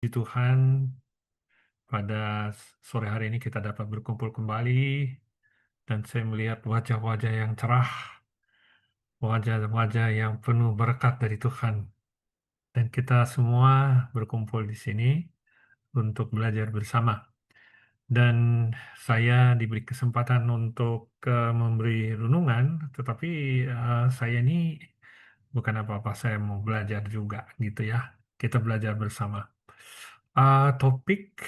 Puji Tuhan, pada sore hari ini kita dapat berkumpul kembali dan saya melihat wajah-wajah yang cerah, wajah-wajah yang penuh berkat dari Tuhan. Dan kita semua berkumpul di sini untuk belajar bersama. Dan saya diberi kesempatan untuk memberi renungan, tetapi saya ini bukan apa-apa, saya mau belajar juga gitu ya. Kita belajar bersama. Topik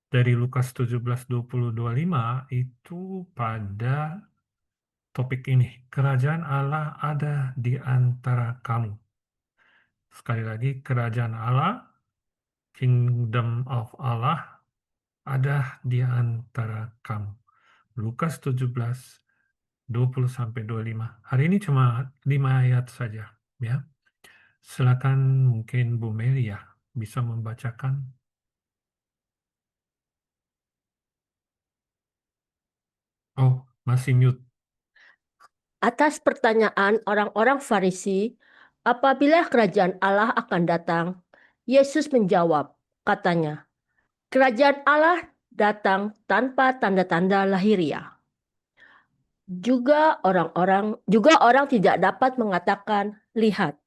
dari Lukas 17:20-25 itu pada topik ini, kerajaan Allah ada di antara kamu. Sekali lagi, kerajaan Allah, kingdom of Allah ada di antara kamu. Lukas 17:20-25. Hari ini cuma 5 ayat saja, ya. Silakan mungkin Bu Mary ya bisa membacakan. Oh, masih mute. Atas pertanyaan orang-orang Farisi, apabila kerajaan Allah akan datang, Yesus menjawab, katanya, kerajaan Allah datang tanpa tanda-tanda lahiriah. Juga orang tidak dapat mengatakan, lihat,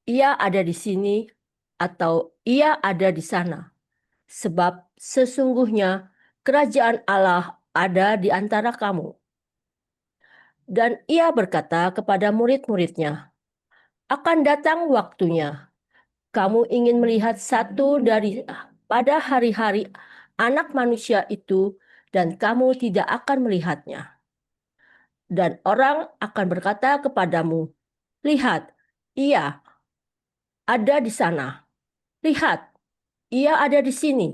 ia ada di sini atau ia ada di sana. Sebab sesungguhnya kerajaan Allah ada di antara kamu. Dan ia berkata kepada murid-muridnya, akan datang waktunya. Kamu ingin melihat satu dari pada hari-hari anak manusia itu, dan kamu tidak akan melihatnya. Dan orang akan berkata kepadamu, lihat, ia ada di sana. Lihat, ia ada di sini.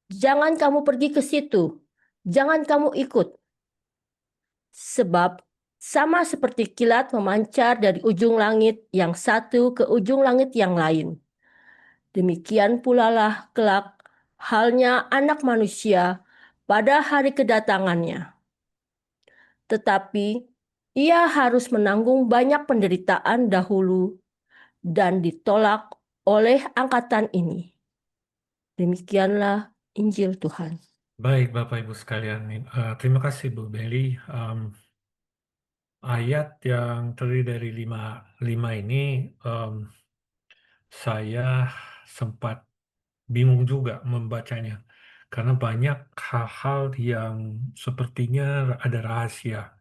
Jangan kamu pergi ke situ. Jangan kamu ikut. Sebab sama seperti kilat memancar dari ujung langit yang satu ke ujung langit yang lain. Demikian pula lah kelak halnya anak manusia pada hari kedatangannya. Tetapi ia harus menanggung banyak penderitaan dahulu dan ditolak oleh angkatan ini. Demikianlah Injil Tuhan. Baik, Bapak Ibu sekalian, terima kasih Bu Mary. Ayat yang terdiri dari lima ini, saya sempat bingung juga membacanya, karena banyak hal-hal yang sepertinya ada rahasia,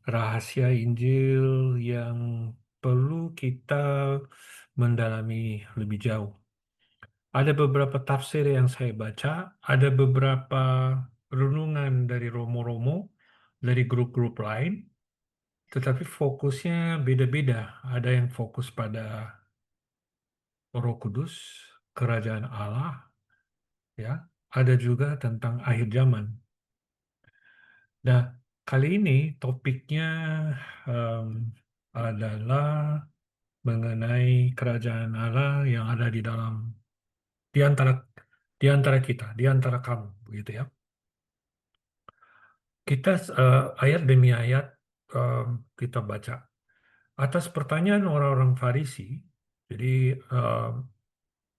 rahasia Injil yang perlu kita mendalami lebih jauh. Ada beberapa tafsir yang saya baca, ada beberapa renungan dari romo-romo, dari grup-grup lain, tetapi fokusnya beda-beda. Ada yang fokus pada Roh Kudus, Kerajaan Allah, ya. Ada juga tentang akhir zaman. Nah, kali ini topiknya em, adalah mengenai Kerajaan Allah yang ada di antara di antara kita, di antara kamu, begitu ya. Kita ayat demi ayat em, kita baca. Atas pertanyaan orang-orang Farisi, jadi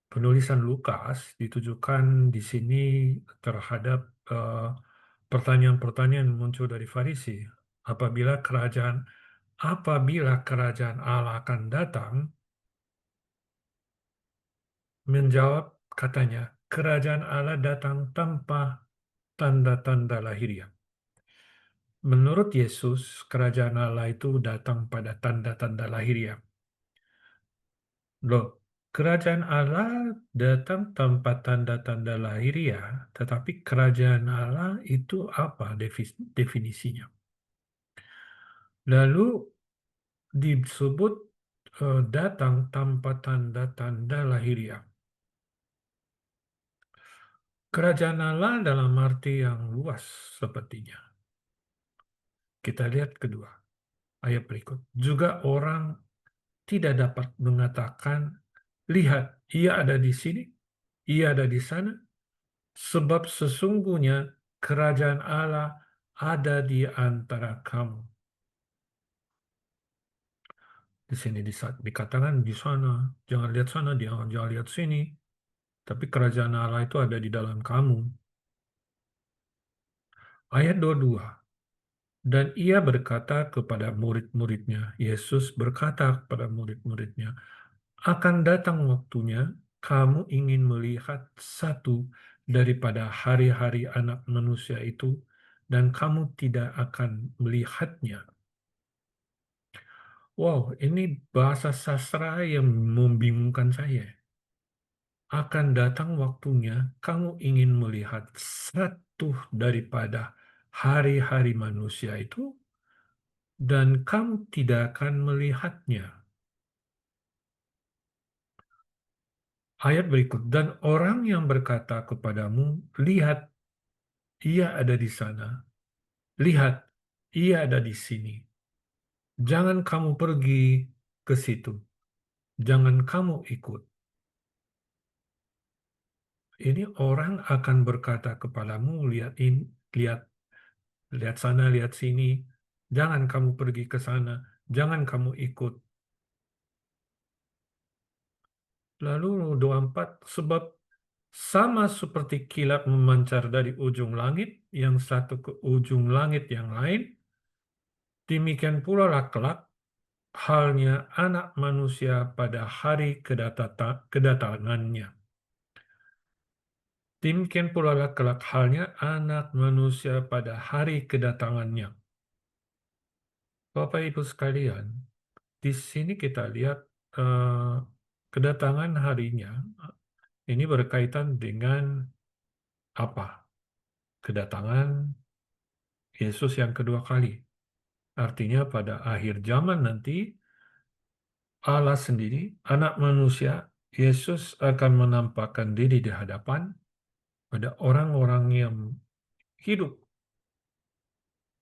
penulisan Lukas ditujukan di sini terhadap eh, pertanyaan-pertanyaan yang muncul dari Farisi. Apabila kerajaan apabila kerajaan Allah akan datang, menjawab katanya, kerajaan Allah datang tanpa tanda-tanda lahiriah. Menurut Yesus, kerajaan Allah itu datang pada tanda-tanda lahiriah. Loh, kerajaan Allah datang tanpa tanda-tanda lahiriah, tetapi kerajaan Allah itu apa definisinya? Lalu disebut datang tanpa tanda-tanda lahiriah. Kerajaan Allah dalam arti yang luas sepertinya. Kita lihat kedua, ayat berikut. Juga orang tidak dapat mengatakan, lihat, ia ada di sini, ia ada di sana, sebab sesungguhnya kerajaan Allah ada di antara kamu. Di sini dikatakan di sana, jangan lihat sana, jangan lihat sini. tapi kerajaan Allah itu ada di dalam kamu. Ayat 22. Dan ia berkata kepada murid-muridnya, Yesus berkata kepada murid-muridnya, akan datang waktunya kamu ingin melihat satu daripada hari-hari anak manusia itu, dan kamu tidak akan melihatnya. Wow, ini bahasa sastra yang membingungkan saya. Akan datang waktunya kamu ingin melihat satu daripada hari-hari manusia itu, dan kamu tidak akan melihatnya. Ayat berikut, dan orang yang berkata kepadamu, lihat, ia ada di sana. Lihat, ia ada di sini. Jangan kamu pergi ke situ. Jangan kamu ikut. Ini orang akan berkata kepadamu, lihat ini, lihat, lihat sana, lihat sini. Jangan kamu pergi ke sana. Jangan kamu ikut. Lalu 24, sebab sama seperti kilat memancar dari ujung langit yang satu ke ujung langit yang lain, demikian pula lah kelak halnya anak manusia pada hari kedatangannya. Demikian pula lah kelak halnya anak manusia pada hari kedatangannya. Bapak Ibu sekalian, di sini kita lihat eh, kedatangan harinya ini berkaitan dengan apa? Kedatangan Yesus yang kedua kali. Artinya pada akhir zaman nanti Allah sendiri, anak manusia, Yesus akan menampakkan diri di hadapan pada orang-orang yang hidup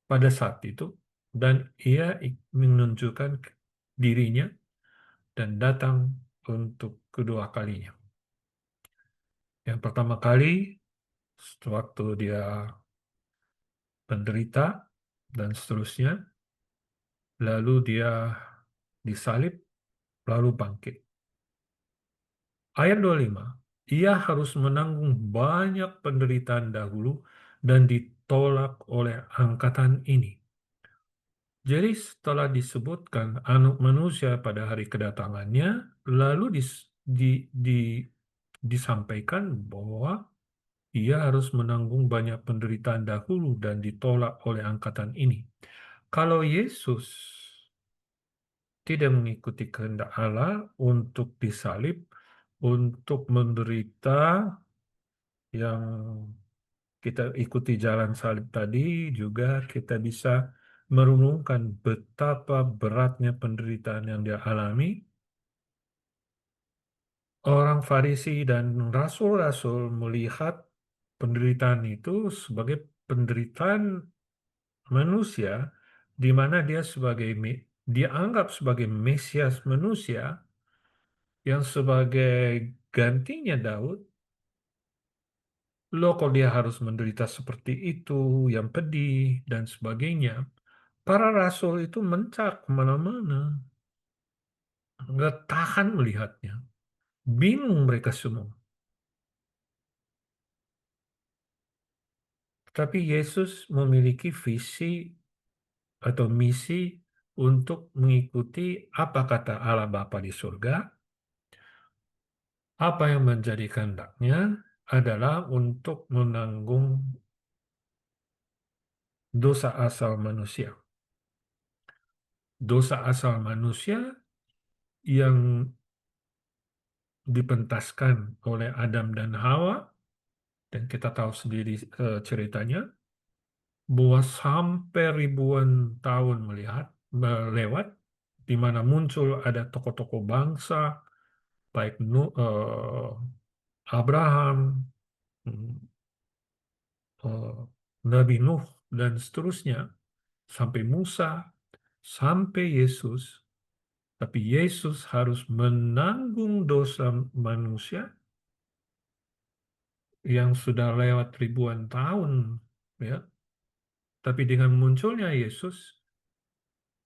pada saat itu, dan ia menunjukkan dirinya dan datang untuk kedua kalinya. Yang pertama kali, waktu dia penderita dan seterusnya, lalu dia disalib, lalu bangkit. Ayat 25, ia harus menanggung banyak penderitaan dahulu dan ditolak oleh angkatan ini. Jadi setelah disebutkan anak manusia pada hari kedatangannya, lalu disampaikan bahwa ia harus menanggung banyak penderitaan dahulu dan ditolak oleh angkatan ini. Kalau Yesus tidak mengikuti kehendak Allah untuk disalib, untuk menderita yang kita ikuti jalan salib tadi, juga kita bisa merenungkan betapa beratnya penderitaan yang dia alami. Orang Farisi dan rasul-rasul melihat penderitaan itu sebagai penderitaan manusia, di mana dia dianggap sebagai Mesias manusia yang sebagai gantinya Daud. Loh, kok dia harus menderita seperti itu, yang pedih, dan sebagainya. Para rasul itu mencar kemana-mana. Nggak tahan melihatnya. Bingung mereka semua. Tapi Yesus memiliki visi atau misi untuk mengikuti apa kata Allah Bapa di surga. Apa yang menjadi kehendaknya adalah untuk menanggung dosa asal manusia. Dosa asal manusia yang dipentaskan oleh Adam dan Hawa, dan kita tahu sendiri ceritanya, bahwa sampai ribuan tahun melewat, di mana muncul ada tokoh-tokoh bangsa, baik Abraham, mm, eh, Nabi Nuh, dan seterusnya, sampai Musa, sampai Yesus, tapi Yesus harus menanggung dosa manusia yang sudah lewat ribuan tahun, ya. Tapi dengan munculnya Yesus,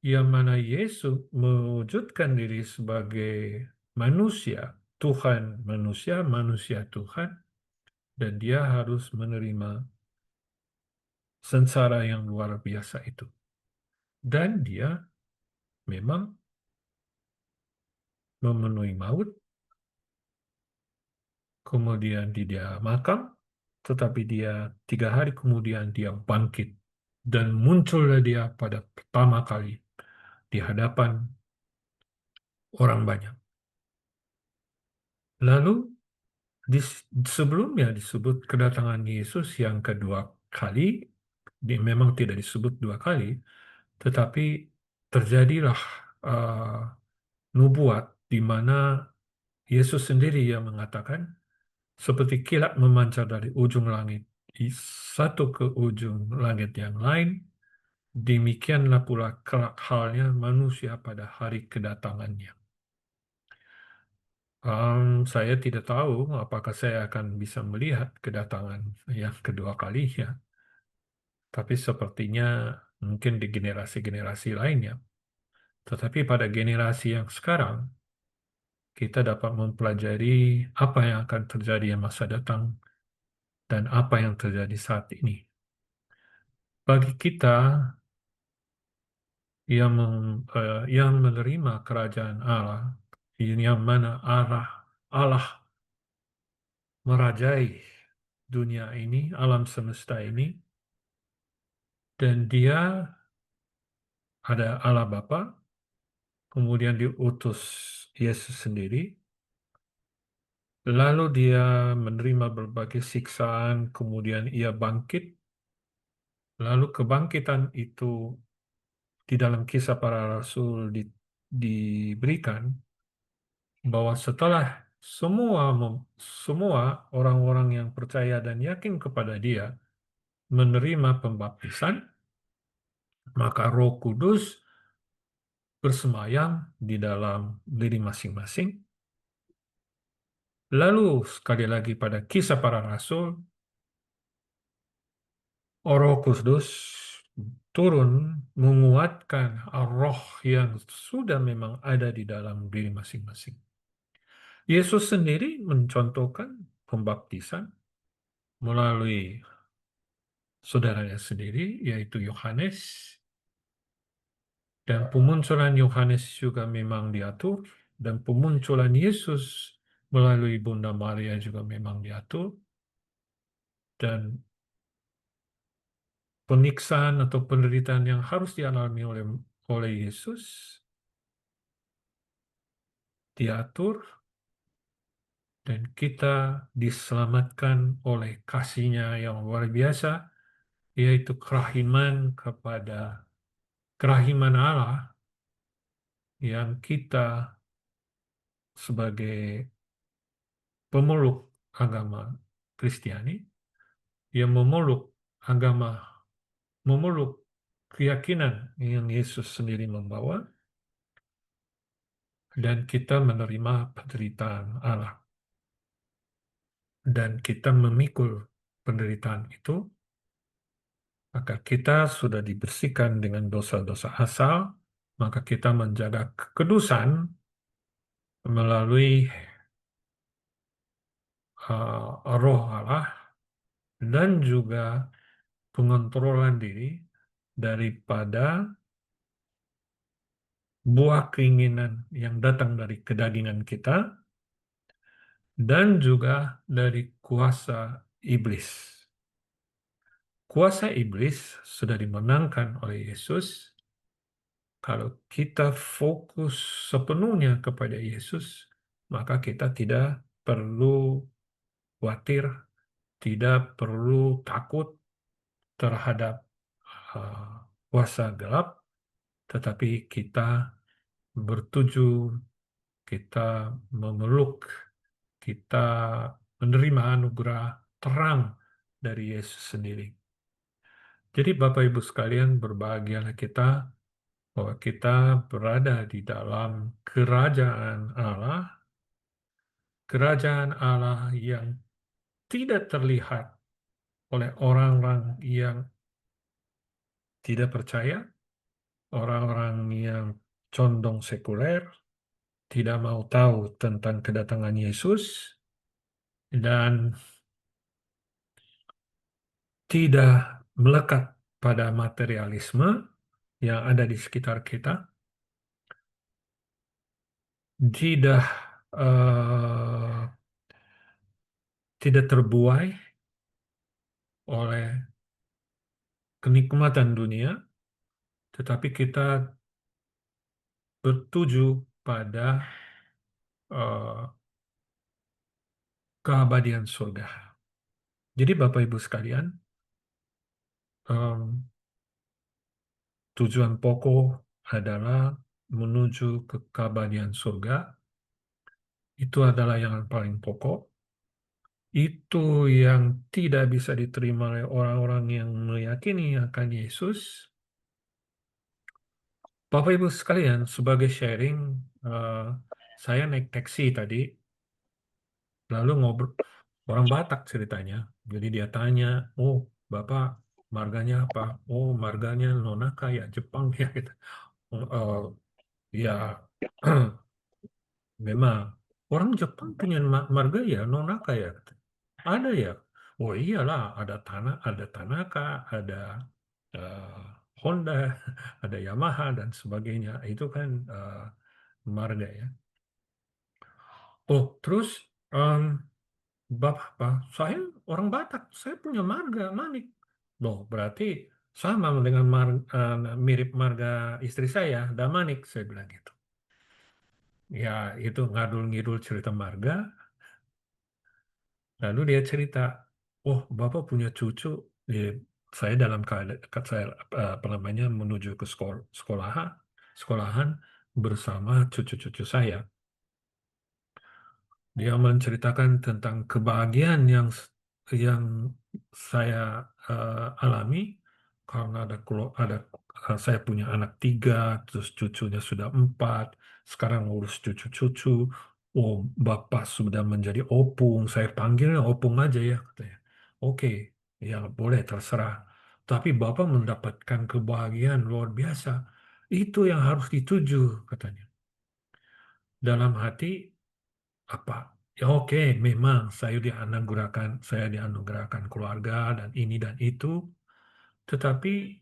yang mana Yesus mewujudkan diri sebagai manusia, Tuhan manusia, manusia Tuhan, dan dia harus menerima sengsara yang luar biasa itu. Dan dia memang memenuhi maut, kemudian dia makam, tetapi dia 3 hari kemudian dia bangkit. Dan muncullah dia pada pertama kali di hadapan orang banyak. Lalu sebelumnya disebut kedatangan Yesus yang kedua kali, memang tidak disebut 2 kali, tetapi terjadilah uh, nubuat di mana Yesus sendiri yang mengatakan, seperti kilat memancar dari ujung langit satu ke ujung langit yang lain, demikianlah pula kelak halnya manusia pada hari kedatangannya. Saya tidak tahu apakah saya akan bisa melihat kedatangan yang kedua kalinya, tapi sepertinya mungkin di generasi-generasi lainnya. Tetapi pada generasi yang sekarang, kita dapat mempelajari apa yang akan terjadi di masa datang dan apa yang terjadi saat ini. Bagi kita yang menerima kerajaan Allah, yang mana Allah merajai dunia ini, alam semesta ini, dan dia ada Allah Bapa, kemudian diutus Yesus sendiri, lalu dia menerima berbagai siksaan, kemudian ia bangkit, lalu kebangkitan itu di dalam kisah para rasul diberikan bahwa setelah semua semua orang-orang yang percaya dan yakin kepada dia menerima pembaptisan, maka Roh Kudus bersemayam di dalam diri masing-masing. Lalu sekali lagi pada kisah para rasul, Roh Kudus turun menguatkan roh yang sudah memang ada di dalam diri masing-masing. Yesus sendiri mencontohkan pembaptisan melalui saudaranya sendiri, yaitu Yohanes, dan pemunculan Yohanes juga memang diatur, dan pemunculan Yesus melalui Bunda Maria juga memang diatur, dan penyiksaan atau penderitaan yang harus dialami oleh Yesus diatur, dan kita diselamatkan oleh kasih-Nya yang luar biasa, yaitu kerahiman Allah yang kita sebagai pemeluk agama Kristiani, yang agama memeluk keyakinan yang Yesus sendiri membawa, dan kita menerima penderitaan Allah. Dan kita memikul penderitaan itu, maka kita sudah dibersihkan dengan dosa-dosa asal, maka kita menjaga kekudusan melalui Roh Allah, dan juga pengontrolan diri daripada buah keinginan yang datang dari kedagingan kita, dan juga dari kuasa iblis. Kuasa iblis sudah dimenangkan oleh Yesus kalau kita fokus sepenuhnya kepada Yesus, maka kita tidak perlu khawatir, tidak perlu takut terhadap uh, kuasa gelap, tetapi kita bertuju, kita memeluk, kita menerima anugerah terang dari Yesus sendiri. Jadi Bapak Ibu sekalian, berbahagialah kita bahwa kita berada di dalam kerajaan Allah yang tidak terlihat oleh orang-orang yang tidak percaya, orang-orang yang condong sekuler, tidak mau tahu tentang kedatangan Yesus dan tidak melekat pada materialisme yang ada di sekitar kita, tidak eh, tidak terbuai oleh kenikmatan dunia, tetapi kita bertuju pada eh, keabadian surga. Jadi Bapak Ibu sekalian, em, tujuan pokok adalah menuju ke keabadian surga. Itu adalah yang paling pokok. Itu yang tidak bisa diterima oleh orang-orang yang meyakini akan Yesus. Bapak Ibu sekalian, sebagai sharing, eh, saya naik taksi tadi, lalu ngobrol orang Batak ceritanya. Jadi dia tanya, oh Bapak marganya apa? Oh marganya Nonaka ya Jepang ya gitu. Oh, ya memang orang Jepang punya marga ya Nonaka ya. Ada ya. Oh iyalah, ada Tanaka, ada eh, Honda, ada Yamaha dan sebagainya. Itu kan marga ya. Oh terus em, Bapak, saya orang Batak, saya punya marga Manik. Loh berarti sama dengan mirip marga istri saya, Damanik, saya bilang gitu. Ya itu ngadul-ngidul cerita marga. Lalu dia cerita, oh Bapak punya cucu, ya, saya dalam keadaan saya apa namanya menuju ke sekolahan bersama cucu-cucu saya. Dia menceritakan tentang kebahagiaan yang saya alami karena saya punya anak tiga, terus cucunya sudah empat, sekarang ngurus cucu-cucu. Oh, bapak sudah menjadi opung, saya panggilnya opung aja ya katanya. Oke, ya boleh terserah. Tapi bapak mendapatkan kebahagiaan luar biasa. Itu yang harus dituju katanya. Dalam hati apa ya oke memang saya dianugerahkan keluarga dan ini dan itu tetapi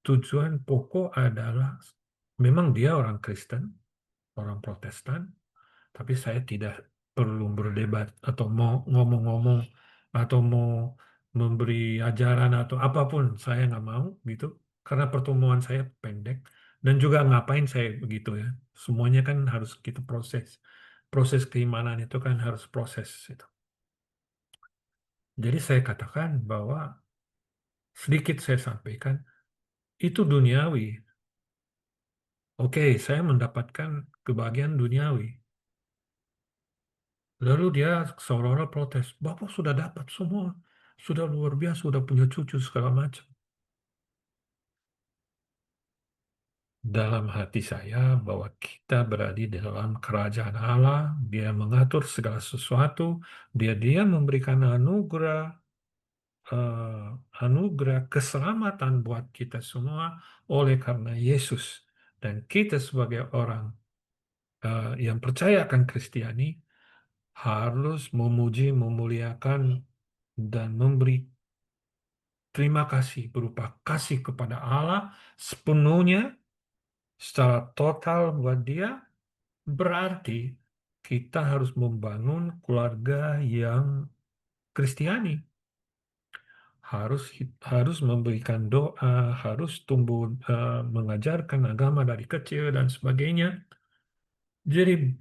tujuan pokok adalah memang dia orang Kristen orang Protestan tapi saya tidak perlu berdebat atau mau ngomong-ngomong atau mau memberi ajaran atau apapun saya nggak mau gitu karena pertemuan saya pendek dan juga ngapain saya begitu ya semuanya kan harus kita proses proses keimanan itu kan harus proses itu. Jadi saya katakan bahwa sedikit saya sampaikan itu duniawi. Oke, saya mendapatkan kebahagiaan duniawi. Lalu dia seolah-olah protes, Bapak sudah dapat semua, sudah luar biasa, sudah punya cucu segala macam. Dalam hati saya bahwa kita berada di dalam kerajaan Allah, Dia mengatur segala sesuatu, Dia memberikan eh, anugerah keselamatan buat kita semua oleh karena Yesus. Dan kita sebagai orang yang percaya akan Kristiani harus memuji, memuliakan, dan memberi terima kasih berupa kasih kepada Allah sepenuhnya secara total buat Dia. Berarti kita harus membangun keluarga yang Kristiani. Harus memberikan doa, harus tumbuh mengajarkan agama dari kecil dan sebagainya. Jadi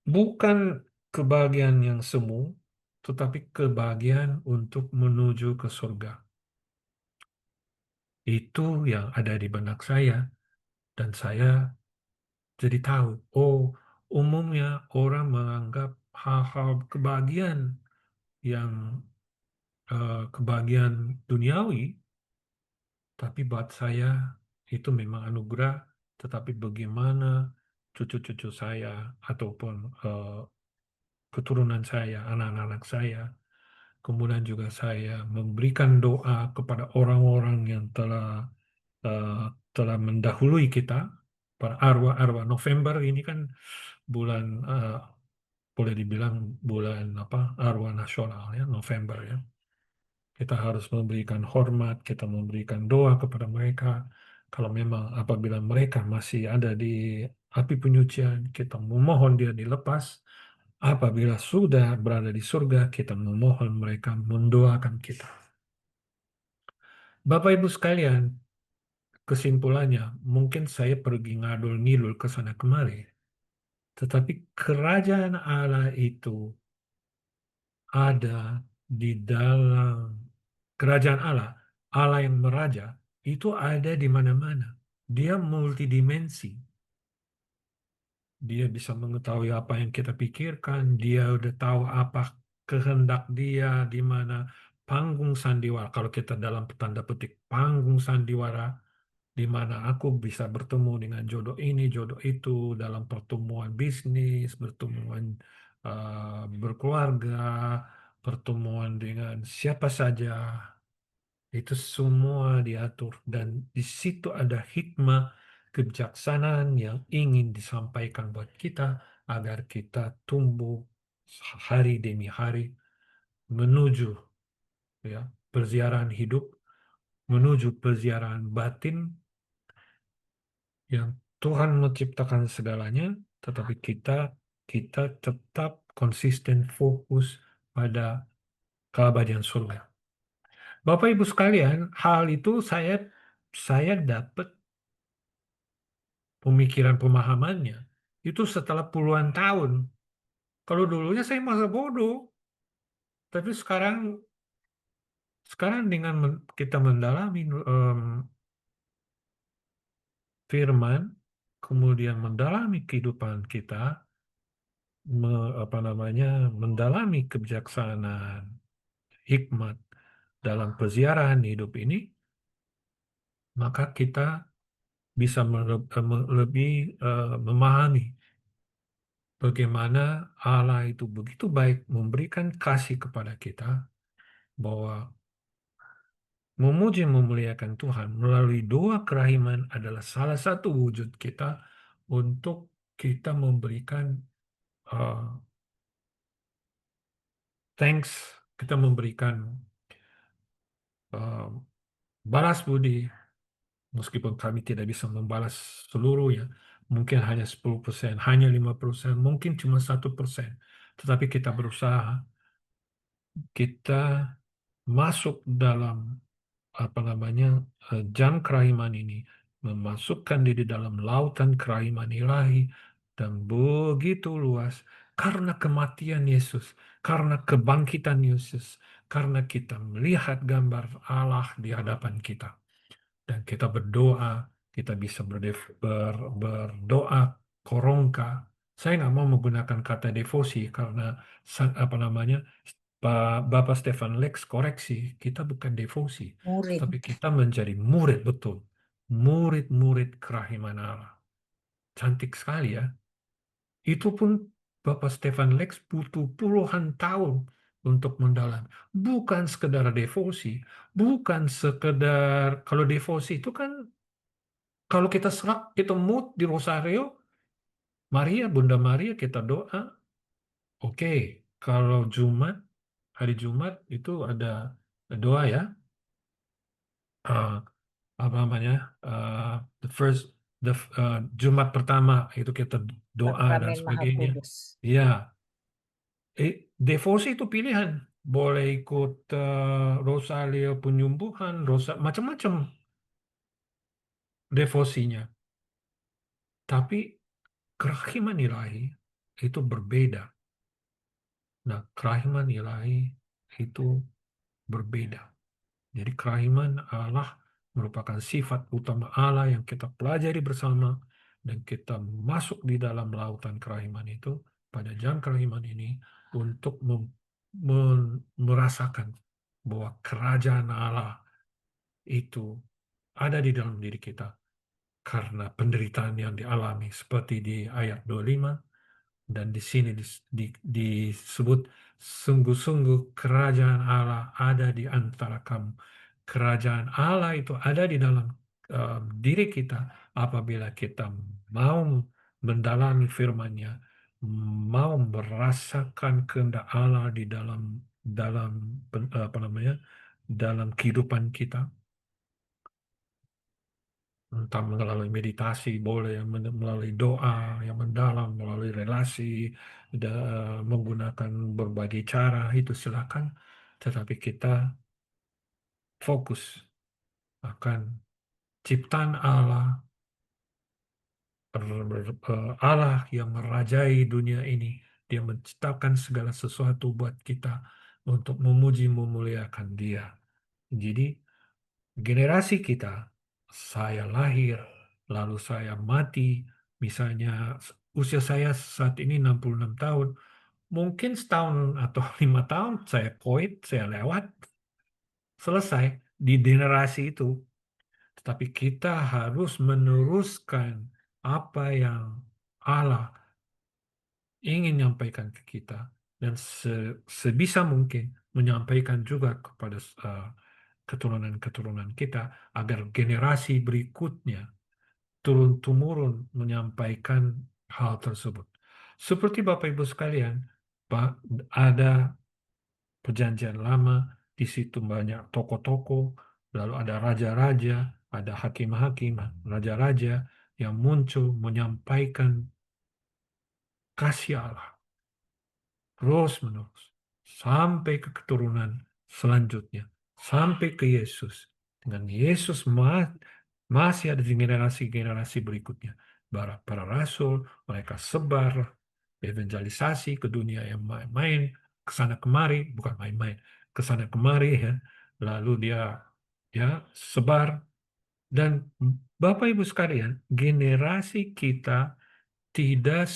bukan kebahagiaan yang semu, tetapi kebahagiaan untuk menuju ke surga. Itu yang ada di benak saya dan saya jadi tahu, oh umumnya orang menganggap hal-hal kebahagiaan yang kebahagiaan duniawi. Tapi buat saya itu memang anugerah, tetapi bagaimana cucu-cucu saya ataupun keturunan saya, anak-anak saya, kemudian juga saya memberikan doa kepada orang-orang yang eh, telah mendahului kita, para arwah-arwah November ini kan bulan boleh dibilang bulan apa arwah nasional ya, November ya. Kita harus memberikan hormat, kita memberikan doa kepada mereka. Kalau memang apabila mereka masih ada di api penyucian, kita memohon dia dilepas. Apabila sudah berada di surga, kita memohon mereka mendoakan kita. Bapak Ibu sekalian, kesimpulannya, mungkin saya pergi ngadul ngidul ke sana kemari, tetapi kerajaan Allah itu ada di dalam kerajaan Allah. Allah yang meraja itu ada di mana-mana. Dia multidimensi. Dia bisa mengetahui apa yang kita pikirkan. Dia udah tahu apa kehendak dia di mana panggung sandiwara. Kalau kita dalam tanda petik panggung sandiwara, di mana aku bisa bertemu dengan jodoh ini, jodoh itu dalam pertemuan bisnis, pertemuan berkeluarga, pertemuan dengan siapa saja. Itu semua diatur dan di situ ada hikmah kebijaksanaan yang ingin disampaikan buat kita agar kita tumbuh hari demi hari menuju ya perziarahan hidup, menuju perziarahan batin yang Tuhan menciptakan segalanya, tetapi kita tetap konsisten fokus pada keabadian surga. Bapak Ibu sekalian, hal itu saya dapat pemikiran pemahamannya itu setelah puluhan tahun. Kalau dulunya saya masa bodoh, tapi sekarang sekarang dengan kita mendalami firman, kemudian mendalami kehidupan kita, apa namanya, mendalami kebijaksanaan, hikmat dalam peziarahan hidup ini, maka kita bisa lebih memahami bagaimana Allah itu begitu baik memberikan kasih kepada kita bahwa memuji memuliakan Tuhan melalui doa kerahiman adalah salah satu wujud kita untuk kita memberikan uh, thanks, kita memberikan uh, balas budi meskipun kami tidak bisa membalas seluruhnya, mungkin hanya 10%, hanya 5%, mungkin cuma 1%. Tetapi kita berusaha, kita masuk dalam apa namanya jam kerahiman ini, memasukkan diri dalam lautan kerahiman ilahi dan begitu luas karena kematian Yesus, karena kebangkitan Yesus, karena kita melihat gambar Allah di hadapan kita dan kita berdoa, kita bisa berdoa korongka. Saya nggak mau menggunakan kata devosi karena apa namanya Bapak Stefan Lex koreksi, kita bukan devosi, Murid. tapi kita menjadi murid betul, murid-murid kerahiman Allah. Cantik sekali ya. Itu pun Bapak Stefan Lex butuh puluhan tahun untuk mendalam. Bukan sekedar devosi, bukan sekedar kalau devosi itu kan kalau kita serak, kita mood di Rosario, Maria, Bunda Maria, kita doa. Oke, kalau Jumat, hari Jumat itu ada doa ya. eh, apa namanya? eh, the first, Jumat pertama itu kita doa dan Sakramen Maha sebagainya. Kudus. Iya, devosi itu pilihan. Boleh ikut Rosario penyembuhan, macam-macam devosinya. Tapi kerahiman ilahi itu berbeda. Nah, kerahiman ilahi itu berbeda. Jadi kerahiman Allah merupakan sifat utama Allah yang kita pelajari bersama dan kita masuk di dalam lautan kerahiman itu pada jam kerahiman ini untuk merasakan bahwa kerajaan Allah itu ada di dalam diri kita karena penderitaan yang dialami seperti di ayat 25. Dan di sini disebut sungguh-sungguh kerajaan Allah ada di antara kamu. Kerajaan Allah itu ada di dalam diri kita apabila kita mau mendalami firman-Nya, mau merasakan kehendak Allah di dalam dalam apa namanya, dalam kehidupan kita, entah melalui meditasi boleh, melalui doa yang mendalam, melalui relasi, menggunakan berbagai cara itu silakan, tetapi kita fokus akan ciptaan Allah, Allah yang merajai dunia ini. Dia menciptakan segala sesuatu buat kita untuk memuji memuliakan Dia. Jadi generasi kita, saya lahir, lalu saya mati, misalnya usia saya saat ini 66 tahun, mungkin setahun atau 5 tahun saya koit, saya lewat, selesai di generasi itu. Tetapi kita harus meneruskan apa yang Allah ingin menyampaikan ke kita dan sebisa mungkin menyampaikan juga kepada keturunan-keturunan kita agar generasi berikutnya turun-temurun menyampaikan hal tersebut. Seperti Bapak Ibu sekalian, Pak, ada perjanjian lama, di situ banyak tokoh-tokoh, lalu ada raja-raja, ada hakim-hakim, raja-raja yang muncul menyampaikan kasih Allah terus-menerus sampai ke keturunan selanjutnya, sampai ke Yesus. Dengan Yesus masih ada di generasi-generasi berikutnya. Para rasul, mereka sebar evangelisasi ke dunia yang main-main, ke sana kemari, bukan main-main, ke sana kemari ya. Lalu dia sebar dan Bapak Ibu sekalian, generasi kita tidak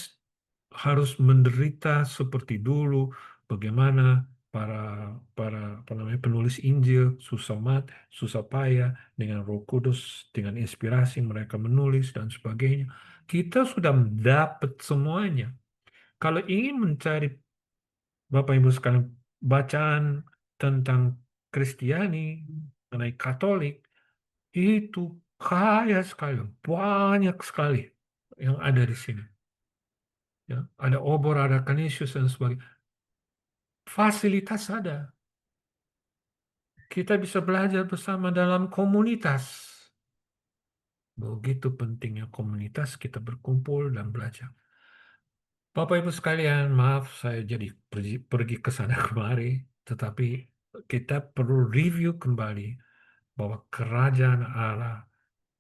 harus menderita seperti dulu. Bagaimana para para apa namanya penulis Injil susah payah dengan Roh Kudus, dengan inspirasi mereka menulis dan sebagainya. Kita sudah dapat semuanya. Kalau ingin mencari Bapak Ibu sekalian bacaan tentang Kristiani, mengenai Katolik, itu kaya sekali, banyak sekali yang ada di sini. Ya, ada obor, ada Canisius dan sebagainya. Fasilitas ada. Kita bisa belajar bersama dalam komunitas. Begitu pentingnya komunitas, kita berkumpul dan belajar. Bapak Ibu sekalian, maaf saya jadi pergi ke sana kemari, tetapi kita perlu review kembali bahwa kerajaan Allah,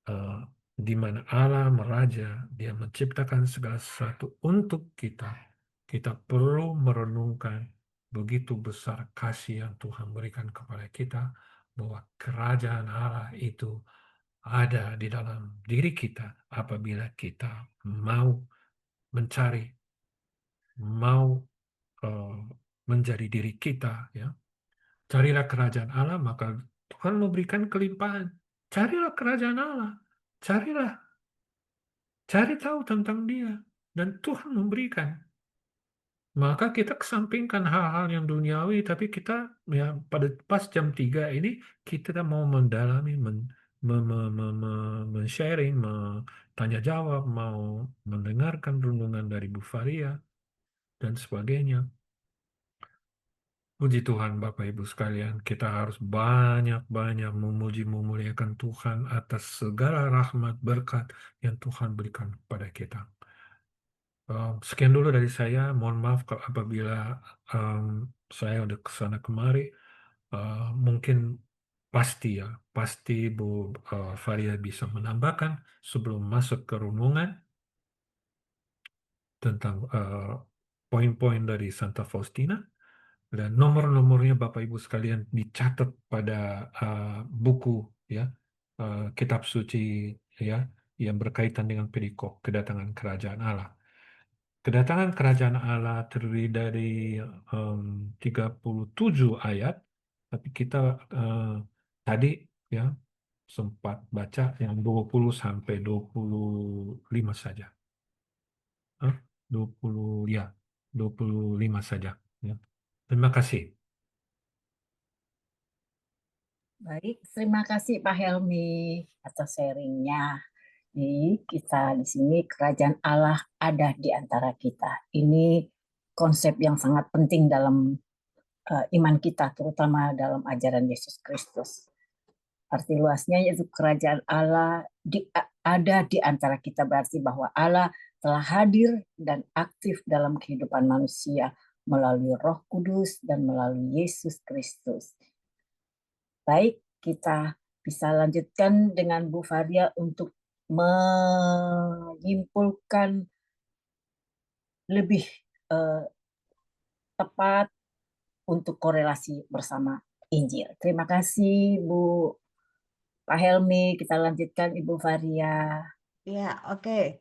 eh, di mana Allah meraja, Dia menciptakan segala sesuatu untuk kita. Kita perlu merenungkan begitu besar kasih yang Tuhan berikan kepada kita, bahwa kerajaan Allah itu ada di dalam diri kita apabila kita mau mencari, mau eh, menjadi diri kita, ya. Carilah kerajaan Allah, maka Tuhan memberikan kelimpahan. Carilah kerajaan Allah. Carilah, cari tahu tentang Dia. Dan Tuhan memberikan. Maka kita kesampingkan hal-hal yang duniawi, tapi kita ya pada pas jam 3 ini kita mau mendalami, men-sharing, tanya jawab, mau mendengarkan renungan dari Bu Faria dan sebagainya. Puji Tuhan Bapak Ibu sekalian, kita harus banyak-banyak memuji memuliakan Tuhan atas segala rahmat berkat yang Tuhan berikan kepada kita. Sekian dulu dari saya. Mohon maaf kalau apabila em, saya udah kesana kemari. Mungkin pasti ya, pasti Bu Faria bisa menambahkan sebelum masuk ke renungan tentang poin-poin dari Santa Faustina. Dan nomor-nomornya Bapak Ibu sekalian dicatat pada buku ya, kitab suci ya, yang berkaitan dengan perikop kedatangan kerajaan Allah. Kedatangan kerajaan Allah terdiri dari 37 ayat, tapi kita eh, tadi ya sempat baca yang 20 sampai 25 saja. 20 ya, 25 saja ya. Terima kasih. Baik, terima kasih Pak Helmi atas sharingnya. Jadi kita di sini kerajaan Allah ada di antara kita. Ini konsep yang sangat penting dalam iman kita, terutama dalam ajaran Yesus Kristus. Arti luasnya yaitu kerajaan Allah ada di antara kita, berarti bahwa Allah telah hadir dan aktif dalam kehidupan manusia melalui Roh Kudus dan melalui Yesus Kristus. Baik, kita bisa lanjutkan dengan Bu Faria untuk menyimpulkan lebih tepat untuk korelasi bersama Injil. Terima kasih Bu Pak Helmi. Kita lanjutkan Ibu Faria. Ya, oke.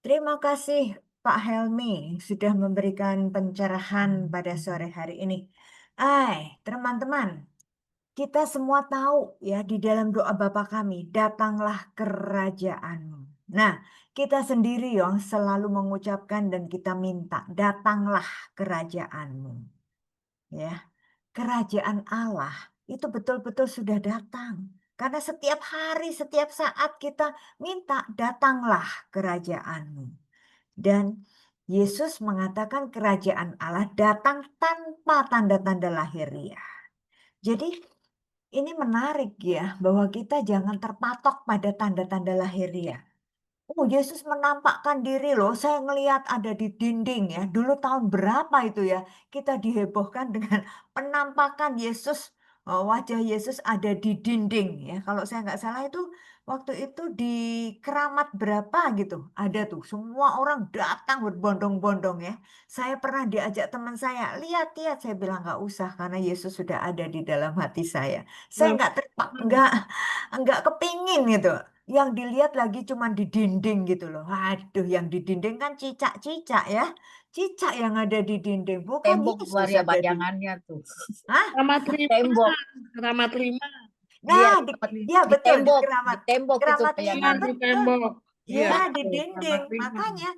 Terima kasih Pak Helmi sudah memberikan pencerahan pada sore hari ini. Teman-teman, kita semua tahu ya di dalam doa Bapa kami, datanglah kerajaan-Mu. Nah, kita sendiri selalu mengucapkan dan kita minta, datanglah kerajaan-Mu. Ya, kerajaan Allah itu betul-betul sudah datang. Karena setiap hari, setiap saat kita minta, datanglah kerajaan-Mu. Dan Yesus mengatakan kerajaan Allah datang tanpa tanda-tanda lahiriah. Jadi ini menarik ya, bahwa kita jangan terpatok pada tanda-tanda lahiriah. Oh, Yesus menampakkan diri loh, saya ngelihat ada di dinding ya. Dulu tahun berapa itu ya, kita dihebohkan dengan penampakan Yesus, wajah Yesus ada di dinding ya. Kalau saya nggak salah itu waktu itu di keramat berapa gitu, ada tuh. Semua orang datang berbondong-bondong ya. Saya pernah diajak teman saya, lihat-lihat, saya bilang nggak usah karena Yesus sudah ada di dalam hati saya. Saya nggak kepingin gitu. Yang dilihat lagi cuma di dinding gitu loh. Waduh, yang di dinding kan cicak-cicak ya. Cicak yang ada di dinding, bukan Tembok Bu Yesus Faria ada di. bayangannya tuh. Hah? Keramat 5, Tembok. keramat 5. Iya, Nah, ya di betul di tembok, keramat. di tembok itu Keramat 5 Iya, bayangannya. di betul. tembok. Iya, Ya, di betul. dinding. Keramat 5. Makanya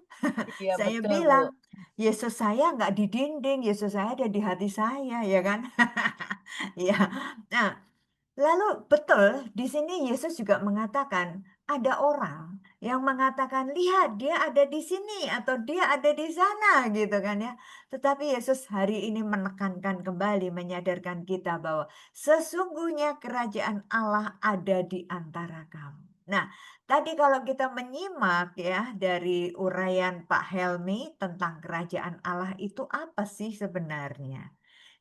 Iya, saya betul Bu. bilang, Yesus saya nggak di dinding, Yesus saya ada di hati saya, ya kan? Ya. Nah, lalu betul di sini Yesus juga mengatakan ada orang yang mengatakan lihat dia ada di sini atau dia ada di sana gitu kan ya. Tetapi Yesus hari ini menekankan kembali menyadarkan kita bahwa sesungguhnya kerajaan Allah ada di antara kamu. Nah, tadi kalau kita menyimak ya dari uraian Pak Helmi tentang kerajaan Allah itu apa sih sebenarnya?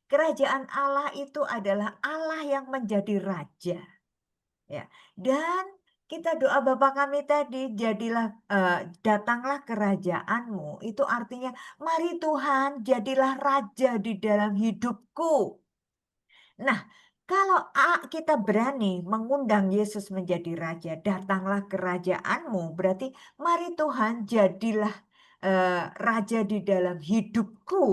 Kerajaan Allah itu adalah Allah yang menjadi raja. Ya. Dan kita doa Bapa kami tadi, datanglah kerajaanmu. Itu artinya, mari Tuhan jadilah raja di dalam hidupku. Nah, kalau kita berani mengundang Yesus menjadi raja, datanglah kerajaanmu, berarti mari Tuhan jadilah raja di dalam hidupku,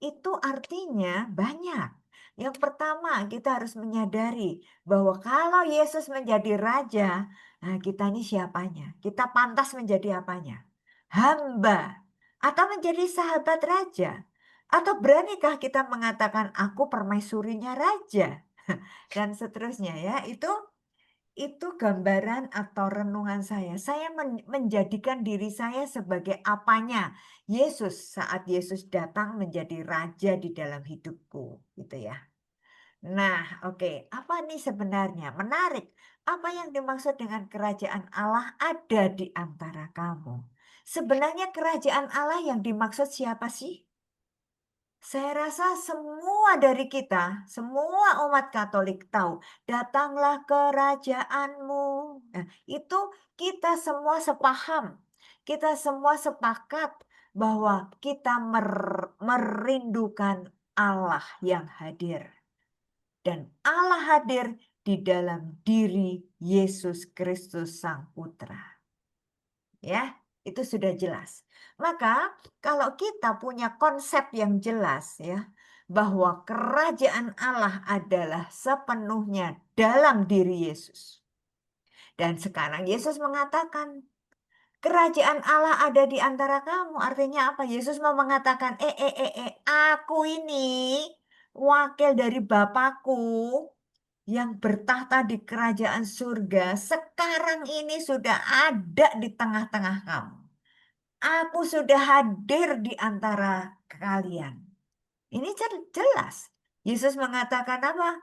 itu artinya banyak. Yang pertama, kita harus menyadari bahwa kalau Yesus menjadi raja, nah kita ini siapanya? Kita pantas menjadi apanya? Hamba atau menjadi sahabat raja? Atau beranikah kita mengatakan aku permaisurinya raja? Dan seterusnya ya, itu gambaran atau renungan saya. Saya menjadikan diri saya sebagai apanya Yesus saat Yesus datang menjadi raja di dalam hidupku, gitu ya. Nah, oke, apa nih sebenarnya? Menarik. Apa yang dimaksud dengan kerajaan Allah ada di antara kamu? Sebenarnya kerajaan Allah yang dimaksud siapa sih? Saya rasa semua dari kita, semua umat Katolik tahu, datanglah kerajaanmu. Nah, itu kita semua sepaham. Kita semua sepakat bahwa kita merindukan Allah yang hadir. Dan Allah hadir di dalam diri Yesus Kristus Sang Putra. Ya, itu sudah jelas. Maka kalau kita punya konsep yang jelas ya, bahwa kerajaan Allah adalah sepenuhnya dalam diri Yesus. Dan sekarang Yesus mengatakan, kerajaan Allah ada di antara kamu. Artinya apa? Yesus mau mengatakan, aku ini wakil dari Bapakku. yang bertahta di kerajaan surga sekarang ini sudah ada di tengah-tengah kamu. Aku sudah hadir di antara kalian. Ini jelas. Yesus mengatakan apa?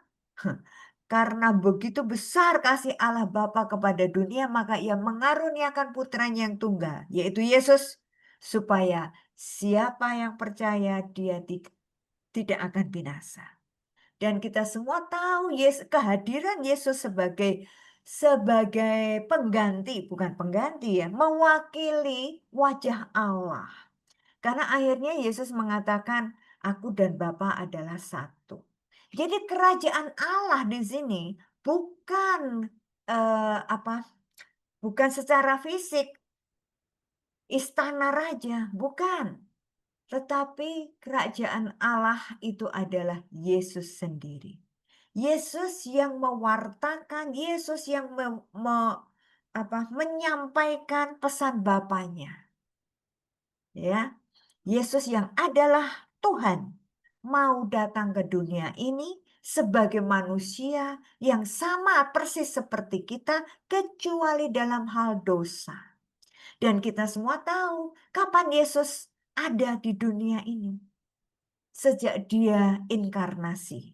Karena begitu besar kasih Allah Bapa kepada dunia, maka ia mengaruniakan putranya yang tunggal, yaitu Yesus, supaya siapa yang percaya dia tidak akan binasa. Dan kita semua tahu kehadiran Yesus sebagai pengganti, bukan pengganti ya, mewakili wajah Allah. Karena akhirnya Yesus mengatakan, aku dan Bapa adalah satu. Jadi kerajaan Allah di sini bukan bukan secara fisik, istana raja, bukan. Tetapi kerajaan Allah itu adalah Yesus sendiri. Yesus yang mewartakan, Yesus yang menyampaikan pesan Bapanya. Ya, Yesus yang adalah Tuhan mau datang ke dunia ini sebagai manusia yang sama persis seperti kita, kecuali dalam hal dosa. Dan kita semua tahu kapan Yesus ada di dunia ini. Sejak dia inkarnasi.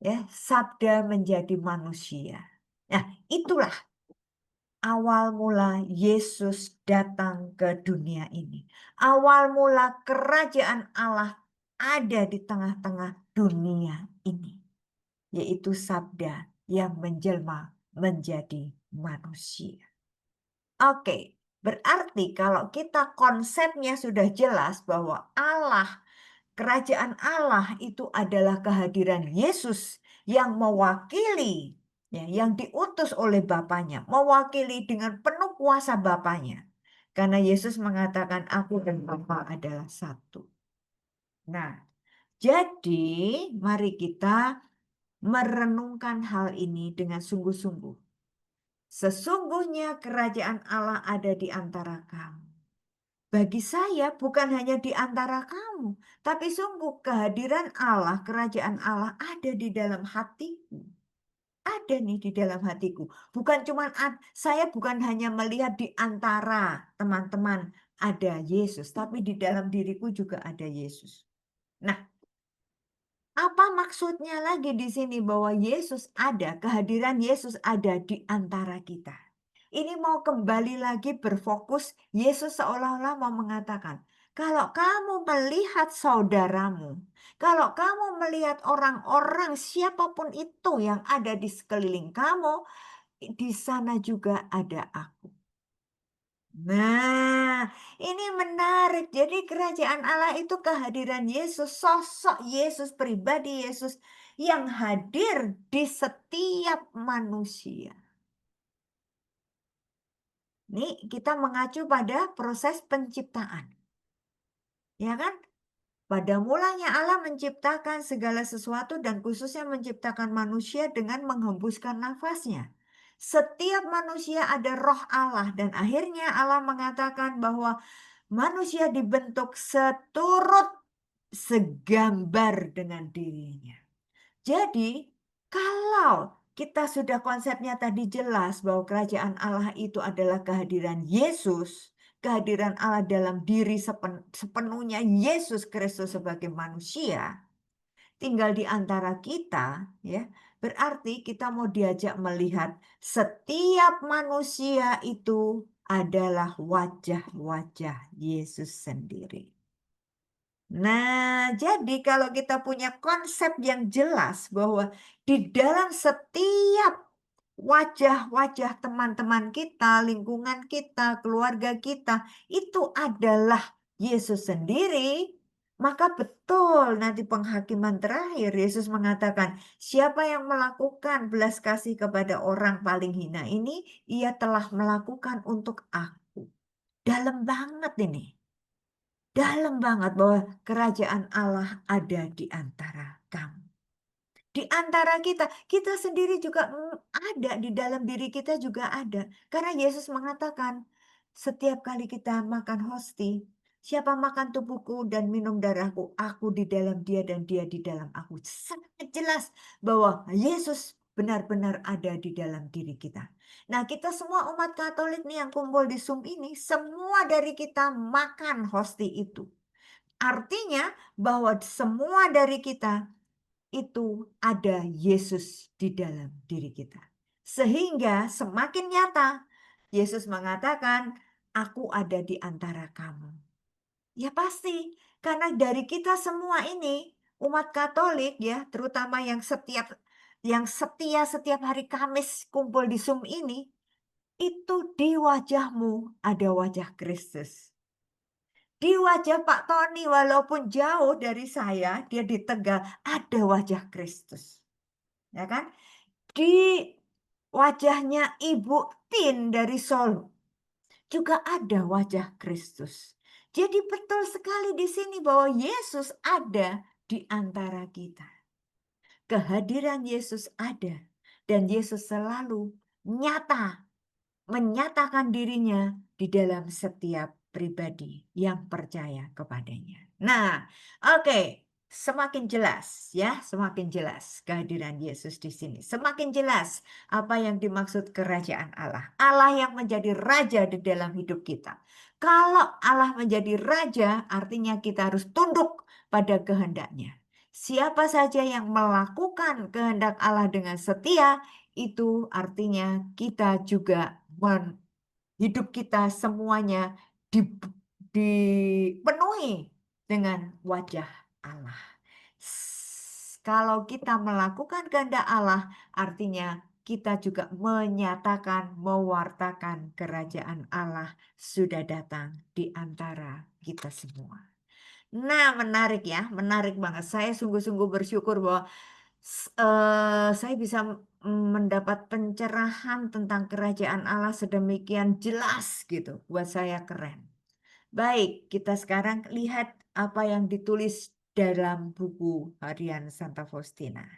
Ya, sabda menjadi manusia. Nah, itulah awal mula Yesus datang ke dunia ini. Awal mula kerajaan Allah ada di tengah-tengah dunia ini. Yaitu sabda yang menjelma menjadi manusia. Oke, berarti kalau kita konsepnya sudah jelas bahwa kerajaan Allah itu adalah kehadiran Yesus yang mewakili, ya, yang diutus oleh Bapanya, mewakili dengan penuh kuasa Bapanya. Karena Yesus mengatakan, aku dan Bapa adalah satu. Nah, jadi mari kita merenungkan hal ini dengan sungguh-sungguh. Sesungguhnya kerajaan Allah ada di antara kamu. Bagi saya bukan hanya di antara kamu, tapi sungguh kehadiran Allah, kerajaan Allah ada di dalam hatiku. Ada nih di dalam hatiku. Saya bukan hanya melihat di antara teman-teman ada Yesus, tapi di dalam diriku juga ada Yesus. Nah, apa maksudnya lagi di sini bahwa Yesus ada, kehadiran Yesus ada di antara kita? Ini mau kembali lagi berfokus, Yesus seolah-olah mau mengatakan, kalau kamu melihat saudaramu, kalau kamu melihat orang-orang siapapun itu yang ada di sekeliling kamu, di sana juga ada aku. Nah, ini menarik. Jadi kerajaan Allah itu kehadiran Yesus, sosok Yesus, pribadi Yesus yang hadir di setiap manusia. Ini kita mengacu pada proses penciptaan. Ya kan? Pada mulanya Allah menciptakan segala sesuatu dan khususnya menciptakan manusia dengan menghembuskan nafasnya. Setiap manusia ada roh Allah dan akhirnya Allah mengatakan bahwa manusia dibentuk segambar dengan dirinya. Jadi kalau kita sudah konsepnya tadi jelas bahwa kerajaan Allah itu adalah kehadiran Yesus, kehadiran Allah dalam diri sepenuhnya Yesus Kristus sebagai manusia, tinggal di antara kita, ya. Berarti kita mau diajak melihat setiap manusia itu adalah wajah-wajah Yesus sendiri. Nah, jadi kalau kita punya konsep yang jelas bahwa di dalam setiap wajah-wajah teman-teman kita, lingkungan kita, keluarga kita, itu adalah Yesus sendiri, maka betul nanti penghakiman terakhir Yesus mengatakan, siapa yang melakukan belas kasih kepada orang paling hina ini, ia telah melakukan untuk aku. Dalam banget ini. Dalam banget bahwa kerajaan Allah ada di antara kamu. Di antara kita sendiri juga ada, di dalam diri kita juga ada. Karena Yesus mengatakan, setiap kali kita makan hosti, siapa makan tubuhku dan minum darahku, aku di dalam dia dan dia di dalam aku. Sangat jelas bahwa Yesus benar-benar ada di dalam diri kita. Nah, kita semua umat Katolik nih yang kumpul di Zoom ini, semua dari kita makan hosti itu. Artinya bahwa semua dari kita itu ada Yesus di dalam diri kita. Sehingga semakin nyata Yesus mengatakan, aku ada di antara kamu. Ya pasti, karena dari kita semua ini, umat Katolik ya, terutama yang setia setiap hari Kamis kumpul di Zoom ini, itu di wajahmu ada wajah Kristus. Di wajah Pak Tony, walaupun jauh dari saya, dia di Tegal, ada wajah Kristus. Ya kan? Di wajahnya Ibu Tin dari Solo, juga ada wajah Kristus. Jadi betul sekali di sini bahwa Yesus ada di antara kita. Kehadiran Yesus ada. Dan Yesus selalu menyatakan dirinya di dalam setiap pribadi yang percaya kepadanya. Nah, oke. Semakin jelas ya, semakin jelas kehadiran Yesus di sini. Semakin jelas apa yang dimaksud kerajaan Allah. Allah yang menjadi raja di dalam hidup kita. Kalau Allah menjadi raja, artinya kita harus tunduk pada kehendaknya. Siapa saja yang melakukan kehendak Allah dengan setia, itu artinya kita juga hidup kita semuanya dipenuhi dengan wajah Allah. Kalau kita melakukan kehendak Allah, artinya kita juga menyatakan, mewartakan kerajaan Allah sudah datang di antara kita semua. Nah, menarik ya, menarik banget. Saya sungguh-sungguh bersyukur bahwa saya bisa mendapat pencerahan tentang kerajaan Allah sedemikian jelas gitu. Buat saya keren. Baik, kita sekarang lihat apa yang ditulis dalam buku harian Santa Faustina.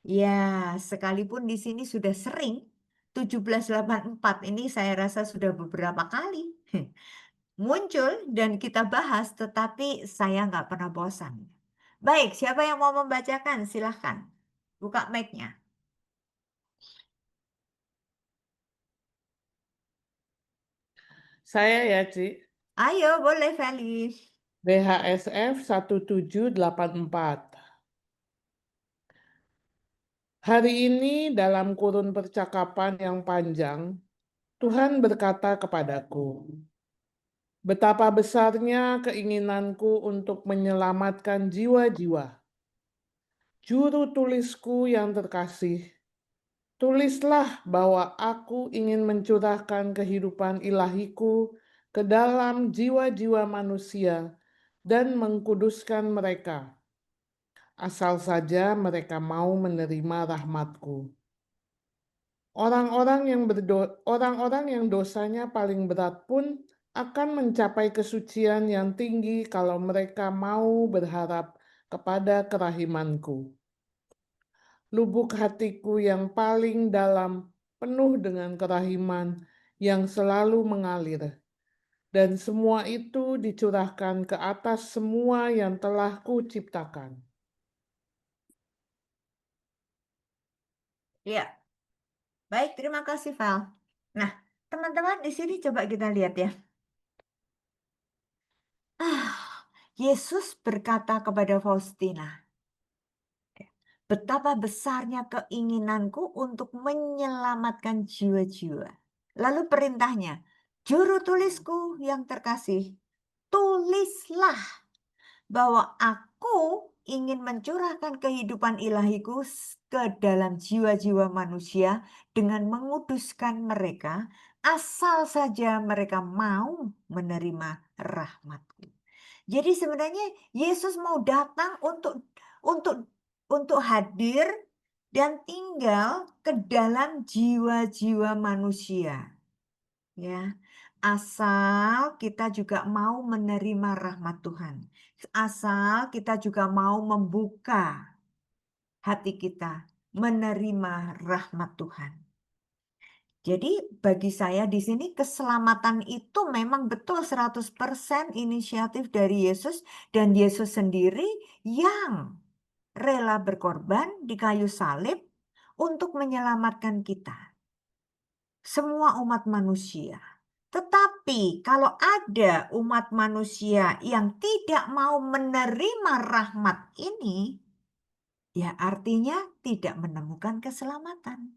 Ya, sekalipun di sini sudah sering 1784 ini saya rasa sudah beberapa kali muncul dan kita bahas, tetapi saya nggak pernah bosan. Baik, siapa yang mau membacakan? Silahkan. Buka mic-nya. Saya ya, Ci. Ayo, boleh Feli. BHSF 1784. Hari ini dalam kurun percakapan yang panjang, Tuhan berkata kepadaku, betapa besarnya keinginanku untuk menyelamatkan jiwa-jiwa. Juru tulisku yang terkasih, tulislah bahwa aku ingin mencurahkan kehidupan ilahiku ke dalam jiwa-jiwa manusia dan mengkuduskan mereka, asal saja mereka mau menerima rahmat-Ku. Orang-orang yang dosanya paling berat pun akan mencapai kesucian yang tinggi kalau mereka mau berharap kepada kerahiman-Ku. Lubuk hatiku yang paling dalam penuh dengan kerahiman yang selalu mengalir. Dan semua itu dicurahkan ke atas semua yang telah Kuciptakan. Ya, baik, terima kasih Val. Nah, teman-teman di sini coba kita lihat ya. Yesus berkata kepada Faustina, betapa besarnya keinginanku untuk menyelamatkan jiwa-jiwa. Lalu perintahnya, juru tulisku yang terkasih, tulislah bahwa aku ingin mencurahkan kehidupan ilahiku ke dalam jiwa-jiwa manusia dengan menguduskan mereka, asal saja mereka mau menerima rahmat-Ku. Jadi sebenarnya Yesus mau datang untuk hadir dan tinggal ke dalam jiwa-jiwa manusia. Ya, asal kita juga mau menerima rahmat Tuhan. Asal kita juga mau membuka hati kita menerima rahmat Tuhan. Jadi bagi saya di sini keselamatan itu memang betul 100% inisiatif dari Yesus dan Yesus sendiri yang rela berkorban di kayu salib untuk menyelamatkan kita, semua umat manusia. Tetapi kalau ada umat manusia yang tidak mau menerima rahmat ini, ya artinya tidak menemukan keselamatan.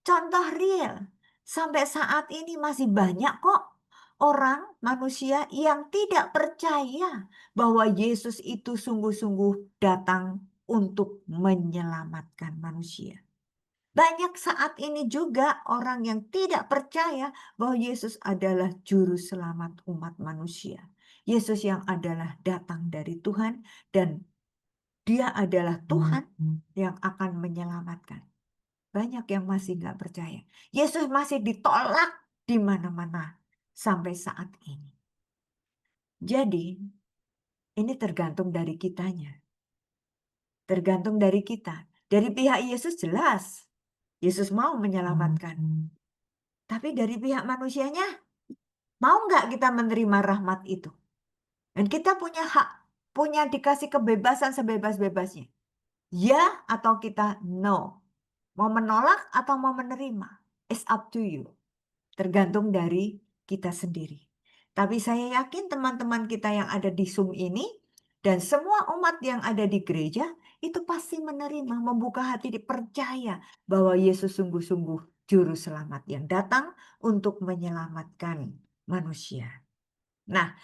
Contoh real, sampai saat ini masih banyak kok orang manusia yang tidak percaya bahwa Yesus itu sungguh-sungguh datang untuk menyelamatkan manusia. Banyak saat ini juga orang yang tidak percaya bahwa Yesus adalah juru selamat umat manusia. Yesus yang adalah datang dari Tuhan dan Dia adalah Tuhan yang akan menyelamatkan. Banyak yang masih nggak percaya. Yesus masih ditolak di mana-mana sampai saat ini. Jadi, ini tergantung dari kitanya. Tergantung dari kita. Dari pihak Yesus jelas. Yesus mau menyelamatkan. Tapi dari pihak manusianya, mau nggak kita menerima rahmat itu? Dan kita punya hak, punya dikasih kebebasan sebebas-bebasnya. Ya atau kita no. Mau menolak atau mau menerima. It's up to you. Tergantung dari kita sendiri. Tapi saya yakin teman-teman kita yang ada di Zoom ini dan semua umat yang ada di gereja itu pasti menerima, membuka hati, percaya bahwa Yesus sungguh-sungguh juru selamat yang datang untuk menyelamatkan manusia. Nah,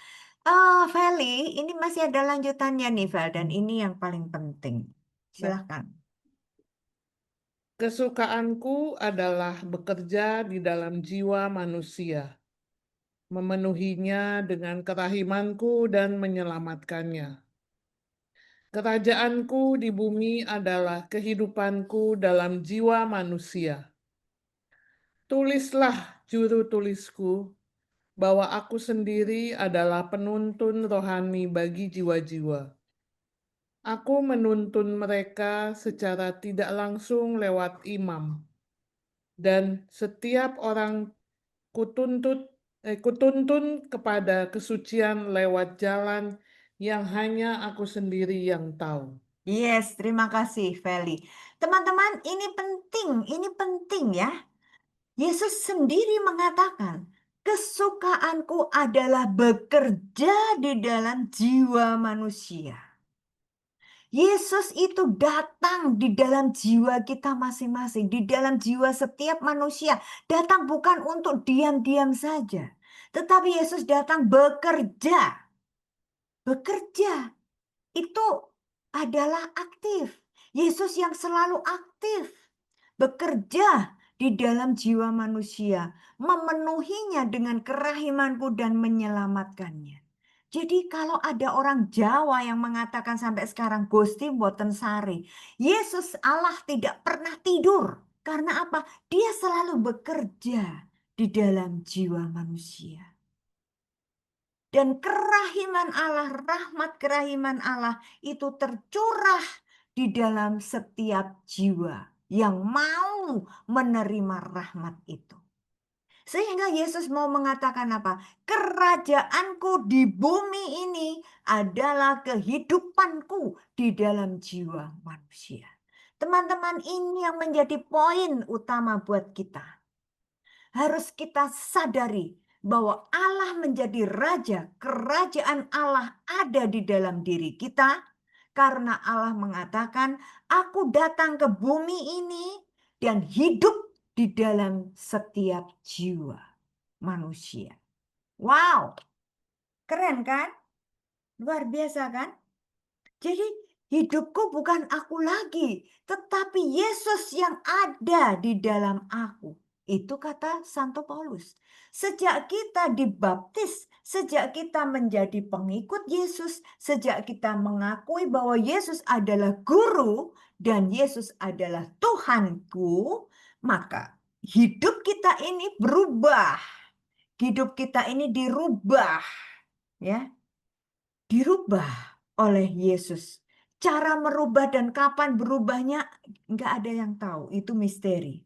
Feli, ini masih ada lanjutannya nih, Vel, dan ini yang paling penting. Silahkan. Kesukaanku adalah bekerja di dalam jiwa manusia, memenuhinya dengan kerahimanku dan menyelamatkannya. Kerajaanku di bumi adalah kehidupanku dalam jiwa manusia. Tulislah juru tulisku bahwa aku sendiri adalah penuntun rohani bagi jiwa-jiwa. Aku menuntun mereka secara tidak langsung lewat imam. Dan setiap orang kutuntun kepada kesucian lewat jalan yang hanya aku sendiri yang tahu. Yes, terima kasih, Feli. Teman-teman, ini penting ya. Yesus sendiri mengatakan, kesukaanku adalah bekerja di dalam jiwa manusia. Yesus itu datang di dalam jiwa kita masing-masing, di dalam jiwa setiap manusia. Datang bukan untuk diam-diam saja, tetapi Yesus datang bekerja. Bekerja itu adalah aktif. Yesus yang selalu aktif. Bekerja di dalam jiwa manusia. Memenuhinya dengan kerahimanku dan menyelamatkannya. Jadi kalau ada orang Jawa yang mengatakan sampai sekarang Gusti mboten sare. Yesus Allah tidak pernah tidur. Karena apa? Dia selalu bekerja di dalam jiwa manusia. Dan kerahiman Allah, rahmat kerahiman Allah itu tercurah di dalam setiap jiwa yang mau menerima rahmat itu. Sehingga Yesus mau mengatakan apa? Kerajaanku di bumi ini adalah kehidupanku di dalam jiwa manusia. Teman-teman, ini yang menjadi poin utama buat kita. Harus kita sadari bahwa Allah menjadi raja, kerajaan Allah ada di dalam diri kita, karena Allah mengatakan, aku datang ke bumi ini dan hidup di dalam setiap jiwa manusia. Wow, keren kan? Luar biasa kan? Jadi hidupku bukan aku lagi, tetapi Yesus yang ada di dalam aku. Itu kata Santo Paulus. Sejak kita dibaptis, sejak kita menjadi pengikut Yesus, sejak kita mengakui bahwa Yesus adalah guru dan Yesus adalah Tuhanku, maka hidup kita ini berubah. Hidup kita ini dirubah, ya. Dirubah oleh Yesus. Cara merubah dan kapan berubahnya nggak ada yang tahu, itu misteri.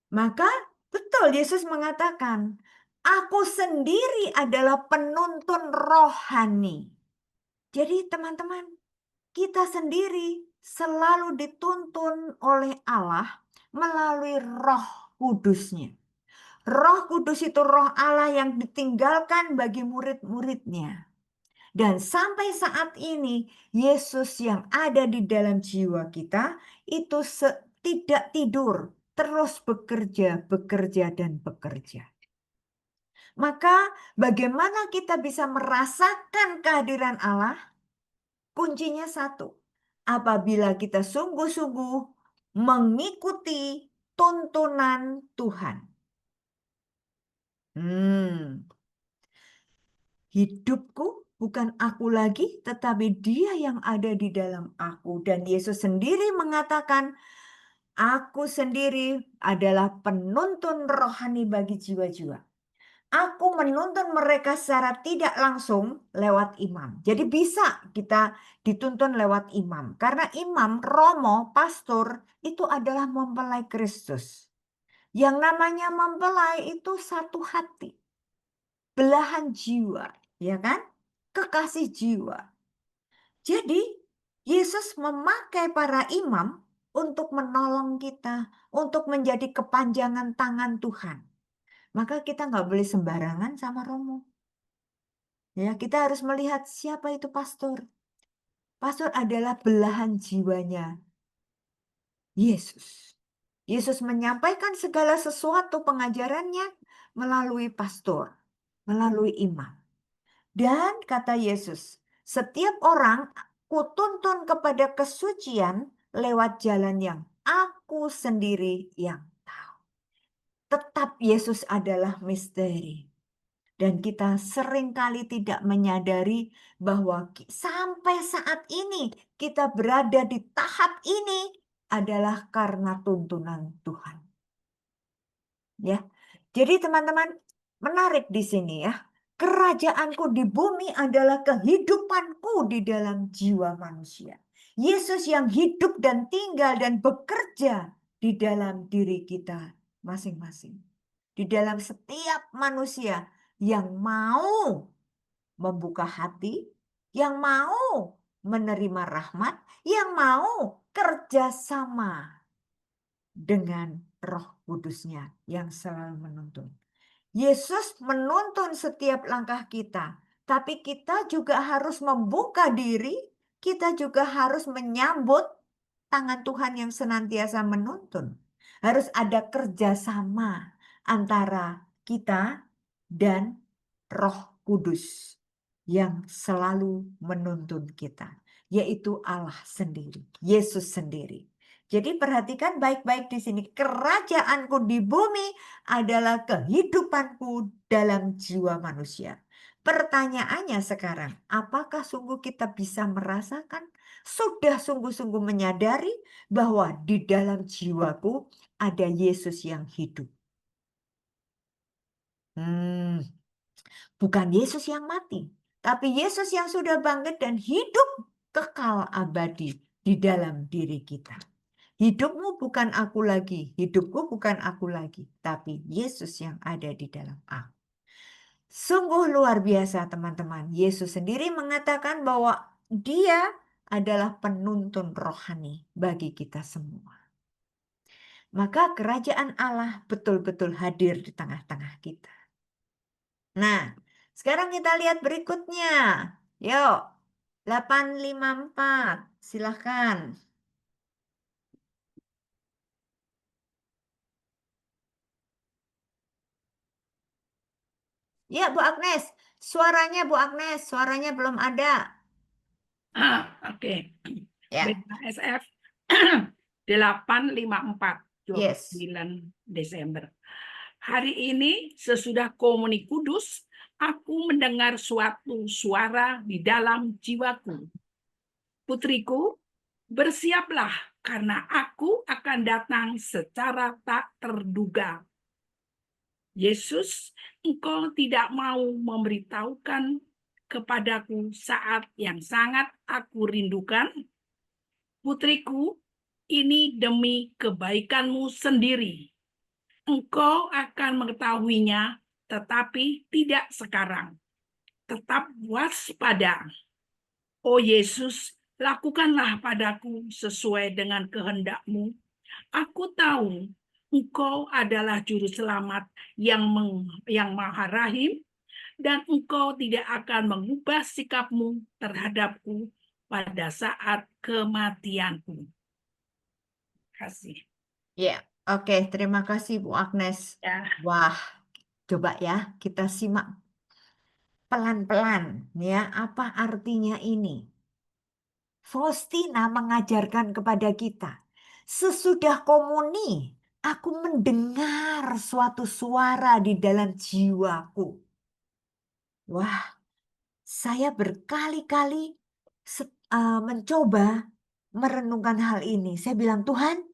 Maka betul Yesus mengatakan, aku sendiri adalah penuntun rohani. Jadi teman-teman, kita sendiri selalu dituntun oleh Allah melalui Roh Kudus-Nya. Roh Kudus itu Roh Allah yang ditinggalkan bagi murid-muridnya. Dan sampai saat ini, Yesus yang ada di dalam jiwa kita itu tidak tidur, terus bekerja, dan bekerja. Maka bagaimana kita bisa merasakan kehadiran Allah? Kuncinya satu, apabila kita sungguh-sungguh mengikuti tuntunan Tuhan. Hidupku bukan aku lagi, tetapi Dia yang ada di dalam aku. Dan Yesus sendiri mengatakan, aku sendiri adalah penuntun rohani bagi jiwa-jiwa. Aku menuntun mereka secara tidak langsung lewat imam. Jadi bisa kita dituntun lewat imam. Karena imam, romo, pastor itu adalah mempelai Kristus. Yang namanya mempelai itu satu hati. Belahan jiwa, ya kan? Kekasih jiwa. Jadi Yesus memakai para imam untuk menolong kita, untuk menjadi kepanjangan tangan Tuhan. Maka kita nggak boleh sembarangan sama romo. Ya, kita harus melihat siapa itu pastor. Pastor adalah belahan jiwanya Yesus. Yesus menyampaikan segala sesuatu pengajarannya melalui pastor, melalui imam. Dan kata Yesus, setiap orang kutuntun kepada kesucian lewat jalan yang aku sendiri yang tahu. Tetap Yesus adalah misteri. Dan kita seringkali tidak menyadari bahwa sampai saat ini kita berada di tahap ini adalah karena tuntunan Tuhan. Ya. Jadi teman-teman, menarik di sini ya. Kerajaanku di bumi adalah kehidupanku di dalam jiwa manusia. Yesus yang hidup dan tinggal dan bekerja di dalam diri kita masing-masing. Di dalam setiap manusia yang mau membuka hati, yang mau menerima rahmat, yang mau kerjasama dengan Roh Kudus-Nya yang selalu menuntun. Yesus menuntun setiap langkah kita, tapi kita juga harus membuka diri, kita juga harus menyambut tangan Tuhan yang senantiasa menuntun. Harus ada kerjasama antara kita dan Roh Kudus yang selalu menuntun kita, yaitu Allah sendiri, Yesus sendiri. Jadi perhatikan baik-baik di sini. Kerajaanku di bumi adalah kehidupanku dalam jiwa manusia. Pertanyaannya sekarang, apakah sungguh kita bisa merasakan, sudah sungguh-sungguh menyadari bahwa di dalam jiwaku ada Yesus yang hidup? Bukan Yesus yang mati, tapi Yesus yang sudah bangkit dan hidup kekal abadi di dalam diri kita. Hidupmu bukan aku lagi, hidupku bukan aku lagi, tapi Yesus yang ada di dalam aku. Sungguh luar biasa teman-teman. Yesus sendiri mengatakan bahwa Dia adalah penuntun rohani bagi kita semua. Maka kerajaan Allah betul-betul hadir di tengah-tengah kita. Nah, sekarang kita lihat berikutnya. Yuk, 854, silahkan. Ya, Bu Agnes. Suaranya Bu Agnes, suaranya belum ada. Oke. Ya. SF 854, 29 Yes. Desember. Hari ini sesudah komuni kudus, aku mendengar suatu suara di dalam jiwaku. Putriku, bersiaplah karena aku akan datang secara tak terduga. Yesus, engkau tidak mau memberitahukan kepadaku saat yang sangat aku rindukan? Putriku, ini demi kebaikanmu sendiri. Engkau akan mengetahuinya, tetapi tidak sekarang. Tetap waspada. Oh Yesus, lakukanlah padaku sesuai dengan kehendak-Mu. Aku tahu Engkau adalah juru selamat yang maha rahim, dan Engkau tidak akan mengubah sikap-Mu terhadapku pada saat kematianku. Terima kasih. Ya, oke, terima kasih Bu Agnes. Ya. Wah, coba ya kita simak pelan-pelan ya, apa artinya ini? Faustina mengajarkan kepada kita, sesudah komuni, aku mendengar suatu suara di dalam jiwaku. Wah, saya berkali-kali mencoba merenungkan hal ini. Saya bilang, Tuhan,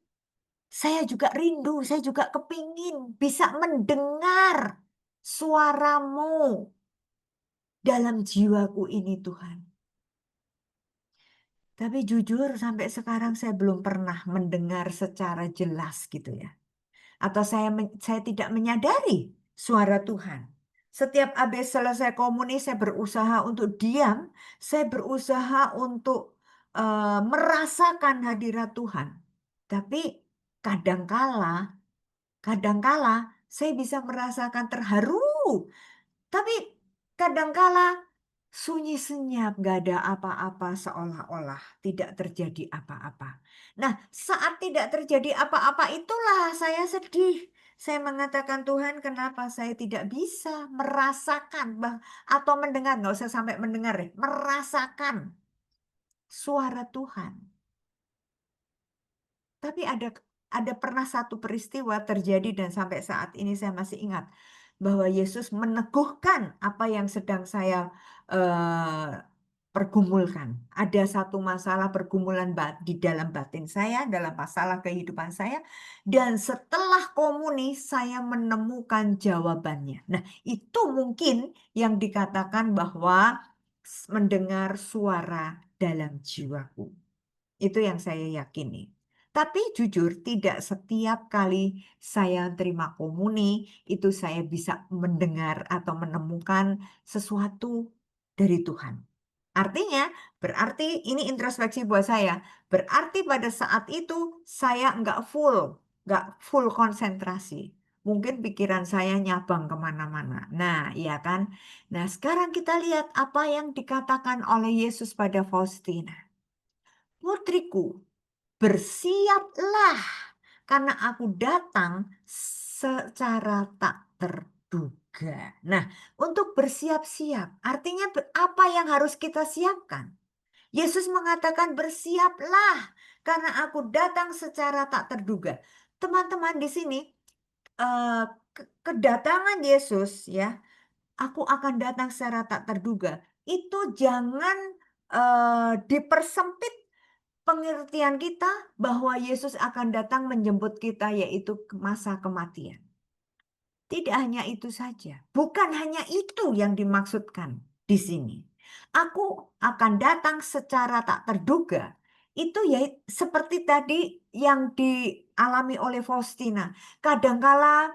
saya juga rindu, saya juga kepingin bisa mendengar suara-Mu dalam jiwaku ini, Tuhan. Tapi jujur sampai sekarang saya belum pernah mendengar secara jelas gitu ya. Atau saya tidak menyadari suara Tuhan. Setiap habis selesai komuni saya berusaha untuk diam, saya berusaha untuk merasakan hadirat Tuhan. Tapi kadangkala saya bisa merasakan terharu. Tapi kadangkala sunyi senyap, gak ada apa-apa, seolah-olah tidak terjadi apa-apa. Nah, saat tidak terjadi apa-apa itulah saya sedih. Saya mengatakan, Tuhan, kenapa saya tidak bisa merasakan atau mendengar, nggak usah sampai mendengar deh, merasakan suara Tuhan. Tapi ada pernah satu peristiwa terjadi dan sampai saat ini saya masih ingat bahwa Yesus meneguhkan apa yang sedang saya pergumulkan. Ada satu masalah pergumulan di dalam batin saya, dalam masalah kehidupan saya, dan setelah komuni saya menemukan jawabannya. Nah, itu mungkin yang dikatakan bahwa mendengar suara dalam jiwaku. Itu yang saya yakini. Tapi jujur tidak setiap kali saya terima komuni itu saya bisa mendengar atau menemukan sesuatu dari Tuhan. Artinya berarti ini introspeksi buat saya. Berarti pada saat itu saya nggak full konsentrasi. Mungkin pikiran saya nyabang kemana-mana. Nah, iya kan? Nah, sekarang kita lihat apa yang dikatakan oleh Yesus pada Faustina. Putriku, bersiaplah karena aku datang secara tak terduga. Nah, untuk bersiap-siap, artinya apa yang harus kita siapkan? Yesus mengatakan bersiaplah karena aku datang secara tak terduga. Teman-teman di sini, kedatangan Yesus ya, aku akan datang secara tak terduga. Itu jangan dipersempit pengertian kita bahwa Yesus akan datang menjemput kita yaitu masa kematian. Tidak hanya itu saja. Bukan hanya itu yang dimaksudkan di sini. Aku akan datang secara tak terduga. Itu ya seperti tadi yang dialami oleh Faustina. Kadangkala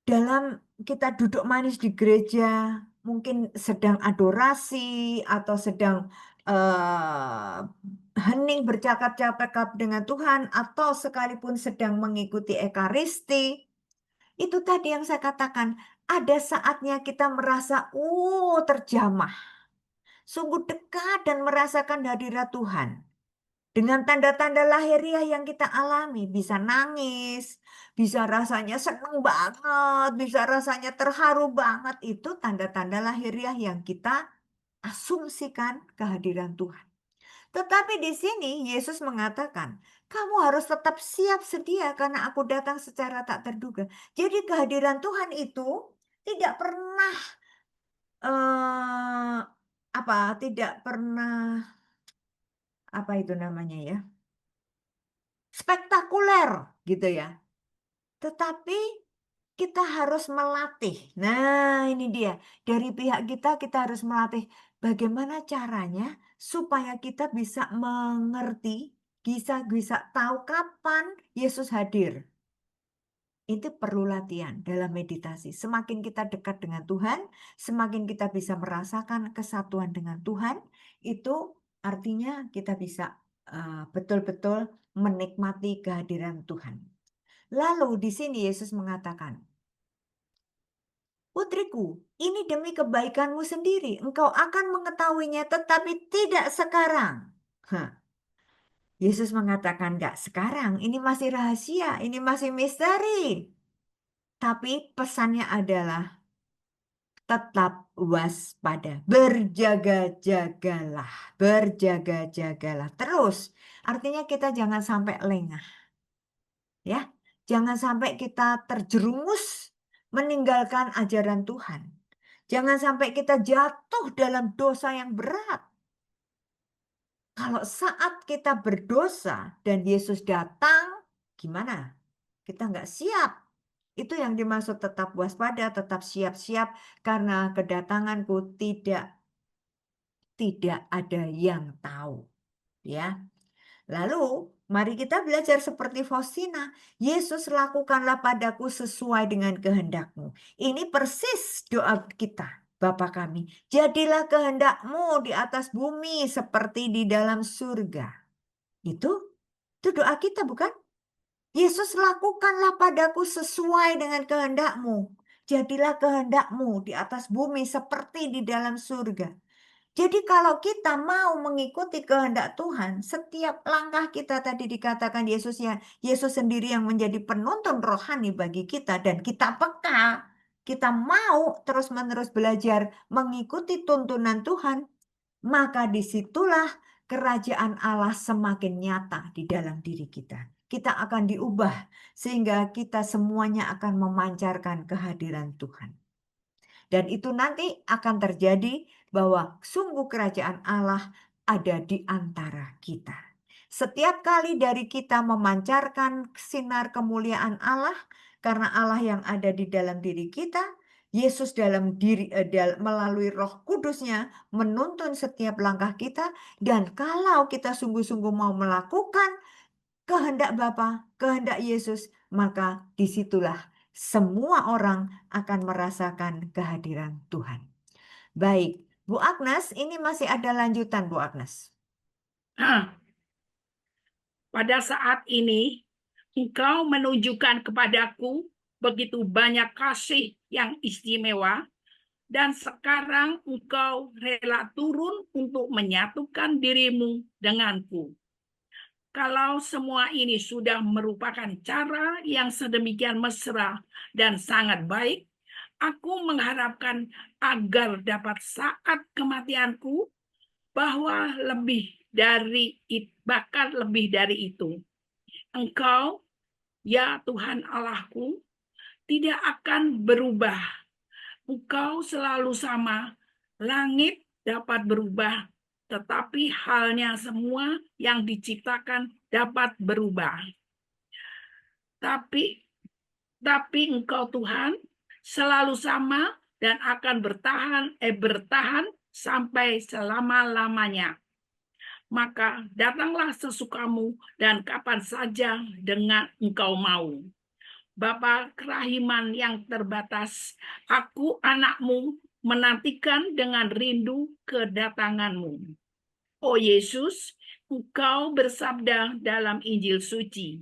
dalam kita duduk manis di gereja, mungkin sedang adorasi atau sedang hening bercakap-cakap dengan Tuhan atau sekalipun sedang mengikuti ekaristi. Itu tadi yang saya katakan, ada saatnya kita merasa terjamah, sungguh dekat dan merasakan hadirat Tuhan. Dengan tanda-tanda lahiriah yang kita alami, bisa nangis, bisa rasanya senang banget, bisa rasanya terharu banget. Itu tanda-tanda lahiriah yang kita asumsikan kehadiran Tuhan. Tetapi di sini Yesus mengatakan, kamu harus tetap siap sedia karena aku datang secara tak terduga. Jadi kehadiran Tuhan itu tidak pernah tidak pernah apa itu namanya ya? Spektakuler gitu ya. Tetapi kita harus melatih. Nah, ini dia. Dari pihak kita harus melatih bagaimana caranya supaya kita bisa mengerti, bisa tahu kapan Yesus hadir. Itu perlu latihan dalam meditasi. Semakin kita dekat dengan Tuhan, semakin kita bisa merasakan kesatuan dengan Tuhan, itu artinya kita bisa betul-betul menikmati kehadiran Tuhan. Lalu di sini Yesus mengatakan, putriku, ini demi kebaikanmu sendiri. Engkau akan mengetahuinya tetapi tidak sekarang. Yesus mengatakan enggak sekarang, ini masih rahasia, ini masih misteri. Tapi pesannya adalah tetap waspada, berjaga-jagalah, berjaga-jagalah. Terus, artinya kita jangan sampai lengah. Ya, jangan sampai kita terjerumus meninggalkan ajaran Tuhan. Jangan sampai kita jatuh dalam dosa yang berat. Kalau saat kita berdosa dan Yesus datang, gimana? Kita nggak siap. Itu yang dimaksud tetap waspada, tetap siap-siap, karena kedatanganku tidak ada yang tahu. Ya. Lalu, mari kita belajar seperti Faustina. Yesus, lakukanlah padaku sesuai dengan kehendak-Mu. Ini persis doa kita. Bapa kami, jadilah kehendak-Mu di atas bumi seperti di dalam surga. Itu doa kita, bukan? Yesus, lakukanlah padaku sesuai dengan kehendak-Mu. Jadilah kehendak-Mu di atas bumi seperti di dalam surga. Jadi kalau kita mau mengikuti kehendak Tuhan, setiap langkah kita tadi dikatakan Yesus sendiri yang menjadi penuntun rohani bagi kita, dan kita peka, kita mau terus-menerus belajar mengikuti tuntunan Tuhan, maka disitulah kerajaan Allah semakin nyata di dalam diri kita. Kita akan diubah sehingga kita semuanya akan memancarkan kehadiran Tuhan. Dan itu nanti akan terjadi bahwa sungguh kerajaan Allah ada di antara kita. Setiap kali dari kita memancarkan sinar kemuliaan Allah, karena Allah yang ada di dalam diri kita, Yesus melalui Roh Kudusnya menuntun setiap langkah kita, dan kalau kita sungguh-sungguh mau melakukan kehendak Bapa, kehendak Yesus, maka disitulah semua orang akan merasakan kehadiran Tuhan. Baik, Bu Agnes, ini masih ada lanjutan, Bu Agnes. Pada saat ini, Engkau menunjukkan kepadaku begitu banyak kasih yang istimewa, dan sekarang Engkau rela turun untuk menyatukan dirimu denganku. Kalau semua ini sudah merupakan cara yang sedemikian mesra dan sangat baik, aku mengharapkan agar dapat saat kematianku bahwa bahkan lebih dari itu. Engkau, ya Tuhan Allahku, tidak akan berubah. Engkau selalu sama. Langit dapat berubah, tetapi halnya semua yang diciptakan dapat berubah. Tapi Engkau Tuhan selalu sama dan akan bertahan sampai selama-lamanya. Maka datanglah sesukamu dan kapan saja dengan Engkau mau. Bapa kerahiman yang terbatas, aku anakmu menantikan dengan rindu kedatanganmu. Oh Yesus, Engkau bersabda dalam Injil suci,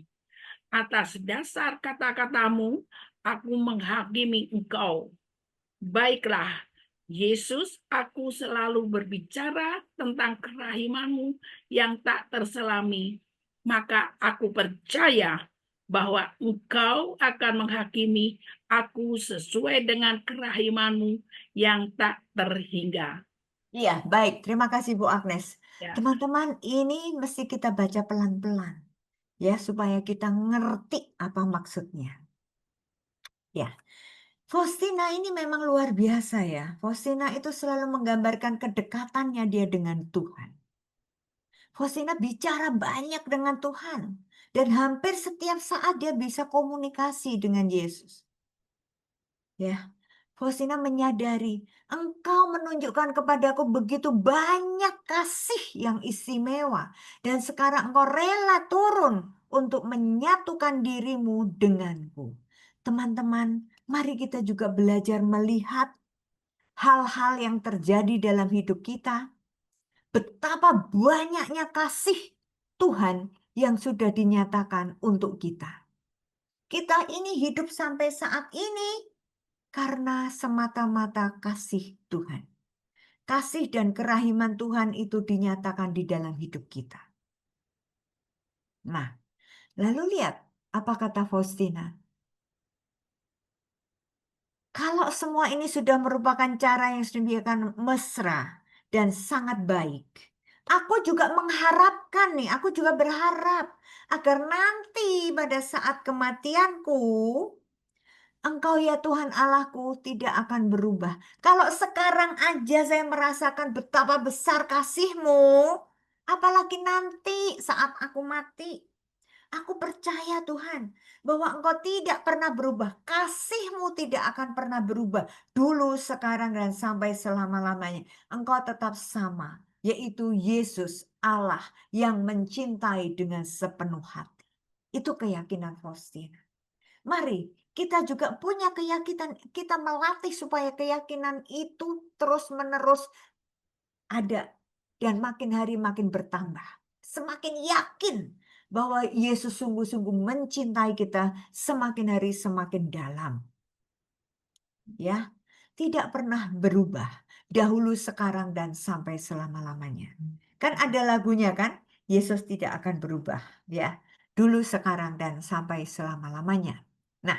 atas dasar kata-katamu, aku menghakimi Engkau. Baiklah, Yesus, aku selalu berbicara tentang kerahimanmu yang tak terselami, maka aku percaya bahwa Engkau akan menghakimi aku sesuai dengan kerahimanmu yang tak terhingga. Iya, baik. Terima kasih Bu Agnes. Ya. Teman-teman, ini mesti kita baca pelan-pelan, ya, supaya kita ngerti apa maksudnya. Ya, Faustina ini memang luar biasa ya. Faustina itu selalu menggambarkan kedekatannya dia dengan Tuhan. Faustina bicara banyak dengan Tuhan. Dan hampir setiap saat dia bisa komunikasi dengan Yesus. Ya, Faustina menyadari, engkau menunjukkan kepadaku begitu banyak kasih yang istimewa. Dan sekarang engkau rela turun untuk menyatukan dirimu denganku. Teman-teman, mari kita juga belajar melihat hal-hal yang terjadi dalam hidup kita. betapa banyaknya kasih Tuhan yang sudah dinyatakan untuk kita. Kita ini hidup sampai saat ini karena semata-mata kasih Tuhan. Kasih dan kerahiman Tuhan itu dinyatakan di dalam hidup kita. Nah, lalu lihat apa kata Faustina. Kalau semua ini sudah merupakan cara yang sedemikian mesra dan sangat baik, aku juga mengharapkan nih, aku juga berharap agar nanti pada saat kematianku, Engkau ya Tuhan Allahku tidak akan berubah. Kalau sekarang aja saya merasakan betapa besar kasih-Mu, apalagi nanti saat aku mati. Aku percaya Tuhan bahwa Engkau tidak pernah berubah. Kasih-Mu tidak akan pernah berubah. Dulu, sekarang, dan sampai selama-lamanya. Engkau tetap sama. Yaitu Yesus Allah yang mencintai dengan sepenuh hati. Itu keyakinan Faustina. Mari kita juga punya keyakinan. Kita melatih supaya keyakinan itu terus-menerus ada. Dan makin hari makin bertambah. Semakin yakin bahwa Yesus sungguh-sungguh mencintai kita, semakin hari semakin dalam. Ya, tidak pernah berubah. Dahulu, sekarang, dan sampai selama-lamanya. Kan ada lagunya kan? Yesus tidak akan berubah. Ya, dulu, sekarang, dan sampai selama-lamanya. Nah,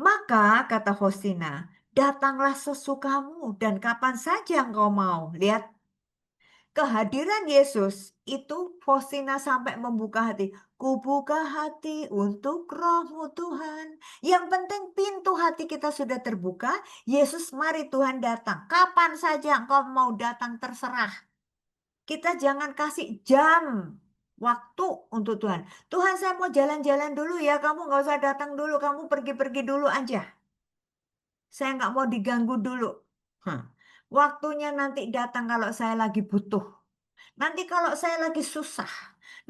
maka kata Faustina, datanglah sesukamu dan kapan saja engkau mau. Lihat. Kehadiran Yesus itu Faustina sampai membuka hati. Kubuka hati untuk Roh-Mu Tuhan. Yang penting pintu hati kita sudah terbuka. Yesus, mari Tuhan datang. Kapan saja engkau mau datang terserah. Kita jangan kasih jam waktu untuk Tuhan. Tuhan, saya mau jalan-jalan dulu ya. Kamu nggak usah datang dulu. Kamu pergi-pergi dulu aja. Saya nggak mau diganggu dulu. Waktunya nanti datang kalau saya lagi butuh. Nanti kalau saya lagi susah,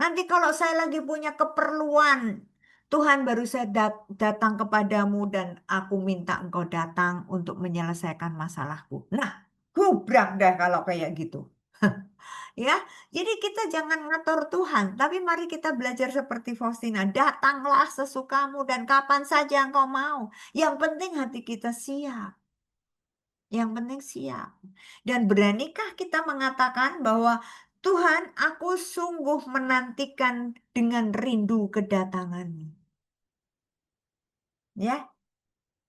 nanti kalau saya lagi punya keperluan, Tuhan baru saya datang kepadamu dan aku minta engkau datang untuk menyelesaikan masalahku. Nah, gubrak dah kalau kayak gitu. Ya, jadi kita jangan ngatur Tuhan, tapi mari kita belajar seperti Faustina. Datanglah sesukamu dan kapan saja engkau mau. Yang penting hati kita siap. Yang penting siap. Dan beranikah kita mengatakan bahwa Tuhan, aku sungguh menantikan dengan rindu kedatangan-Mu. Ya,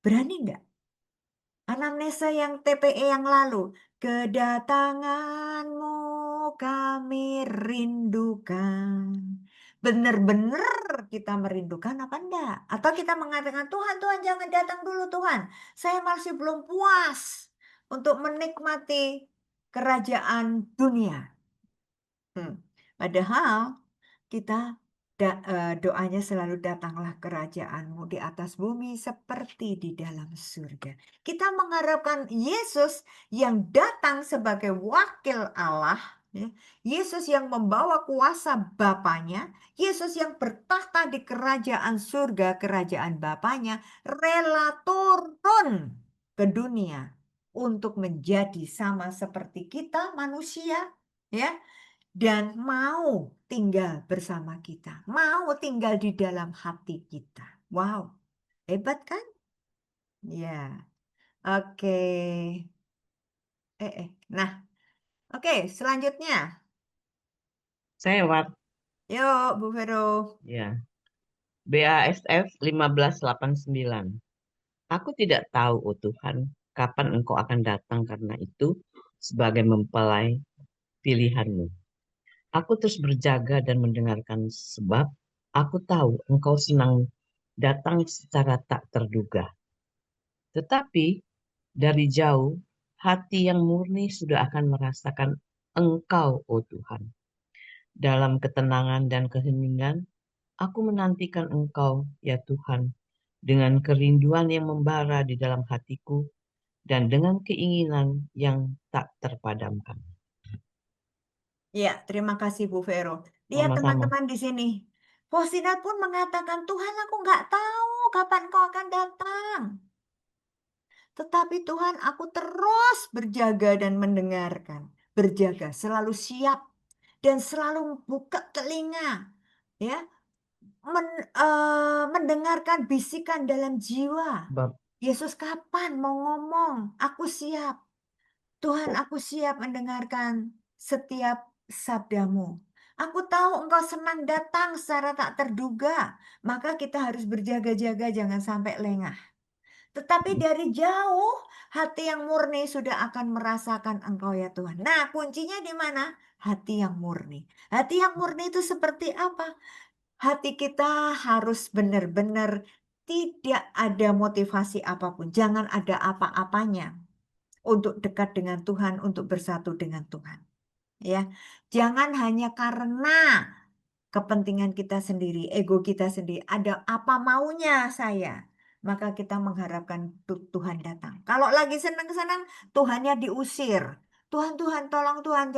berani nggak? Anamnesa yang TPE yang lalu. Kedatangan-Mu kami rindukan. Benar-benar kita merindukan apa enggak? Atau kita mengatakan, Tuhan, Tuhan jangan datang dulu Tuhan. Saya masih belum puas untuk menikmati kerajaan dunia. Padahal kita doanya selalu datanglah kerajaan-Mu di atas bumi seperti di dalam surga. Kita mengharapkan Yesus yang datang sebagai wakil Allah, ya. Yesus yang membawa kuasa Bapanya, Yesus yang bertahta di kerajaan surga, kerajaan Bapanya, rela turun ke dunia untuk menjadi sama seperti kita manusia, ya. Dan mau tinggal bersama kita. Mau tinggal di dalam hati kita. Wow, hebat kan? Ya, oke. Nah, oke, selanjutnya. Sewat. Yuk, Bu Vero. Ya. BASF 1589. Aku tidak tahu, oh Tuhan, kapan Engkau akan datang, karena itu sebagai mempelai pilihan-Mu. Aku terus berjaga dan mendengarkan, sebab aku tahu Engkau senang datang secara tak terduga. Tetapi dari jauh, hati yang murni sudah akan merasakan Engkau, oh Tuhan. Dalam ketenangan dan keheningan, aku menantikan Engkau, ya Tuhan, dengan kerinduan yang membara di dalam hatiku dan dengan keinginan yang tak terpadamkan. Ya, terima kasih Bu Vero. Lihat Sama-sama. teman-teman di sini. Faustina pun mengatakan, Tuhan, aku nggak tahu kapan Kau akan datang. Tetapi Tuhan, aku terus berjaga dan mendengarkan. berjaga, selalu siap, dan selalu buka telinga, ya, mendengarkan bisikan dalam jiwa. Bab Yesus kapan mau ngomong? Aku siap. Tuhan, aku siap mendengarkan setiap sabdamu. Aku tahu engkau senang datang secara tak terduga. Maka kita harus berjaga-jaga, jangan sampai lengah. Tetapi dari jauh, hati yang murni sudah akan merasakan engkau ya Tuhan. Nah, kuncinya di mana? Hati yang murni. Hati yang murni itu seperti apa? Hati kita harus benar-benar tidak ada motivasi apapun. Jangan ada apa-apanya untuk dekat dengan Tuhan, untuk bersatu dengan Tuhan. Ya, jangan hanya karena kepentingan kita sendiri, ego kita sendiri, ada apa maunya saya, maka kita mengharapkan Tuhan datang. Kalau lagi senang-senang, Tuhannya diusir. Tuhan, Tuhan, tolong Tuhan,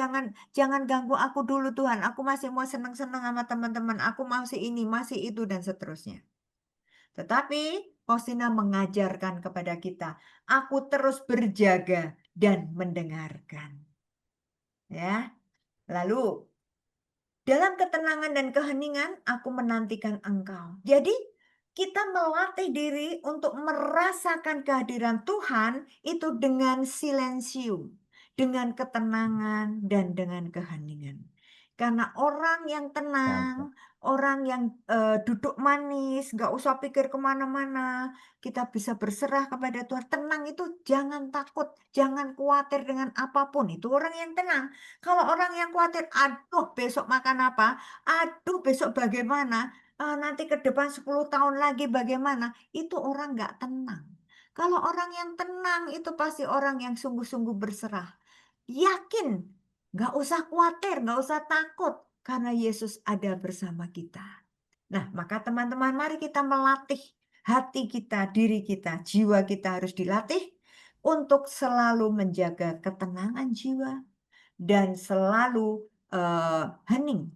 jangan ganggu aku dulu Tuhan. Aku masih mau senang-senang sama teman-teman. Aku masih ini, masih itu, dan seterusnya. Tetapi Faustina mengajarkan kepada kita, aku terus berjaga dan mendengarkan. Ya. Lalu dalam ketenangan dan keheningan aku menantikan engkau. Jadi kita melatih diri untuk merasakan kehadiran Tuhan itu dengan silensium, dengan ketenangan dan dengan keheningan. Karena orang yang tenang, orang yang duduk manis, gak usah pikir kemana-mana, kita bisa berserah kepada Tuhan. Tenang itu jangan takut, jangan khawatir dengan apapun. Itu orang yang tenang. Kalau orang yang khawatir, aduh besok makan apa, aduh besok bagaimana, nanti ke depan 10 tahun lagi bagaimana, itu orang nggak tenang. Kalau orang yang tenang itu pasti orang yang sungguh-sungguh berserah. Yakin, nggak usah khawatir, nggak usah takut, karena Yesus ada bersama kita. Nah, maka teman-teman mari kita melatih hati kita, diri kita, jiwa kita harus dilatih untuk selalu menjaga ketenangan jiwa, dan selalu hening,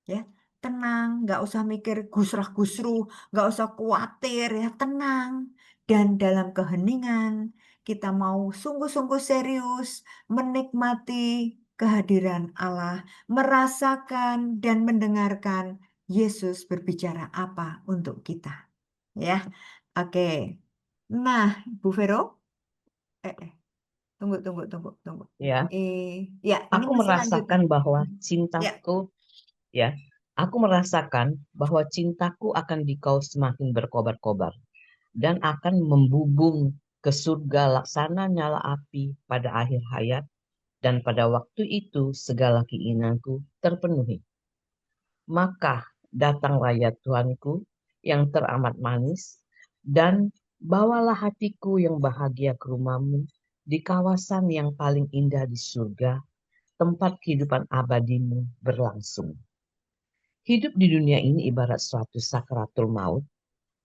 ya, tenang, nggak usah mikir gusrah-gusruh, nggak usah khawatir, ya, tenang. Dan dalam keheningan kita mau sungguh-sungguh serius menikmati kehadiran Allah, merasakan dan mendengarkan Yesus berbicara apa untuk kita, ya. Oke. Nah, Bu Vero, tunggu. ya, Ya, ini aku masih lanjut nih. merasakan bahwa Ya, cintaku, ya, aku merasakan bahwa cintaku akan dikau semakin berkobar-kobar dan akan membubung ke surga laksana nyala api pada akhir hayat, dan pada waktu itu segala keinginanku terpenuhi. Maka datanglah ya Tuhanku yang teramat manis, dan bawalah hatiku yang bahagia ke rumahmu di kawasan yang paling indah di surga, tempat kehidupan abadimu berlangsung. Hidup di dunia ini ibarat suatu sakratul maut.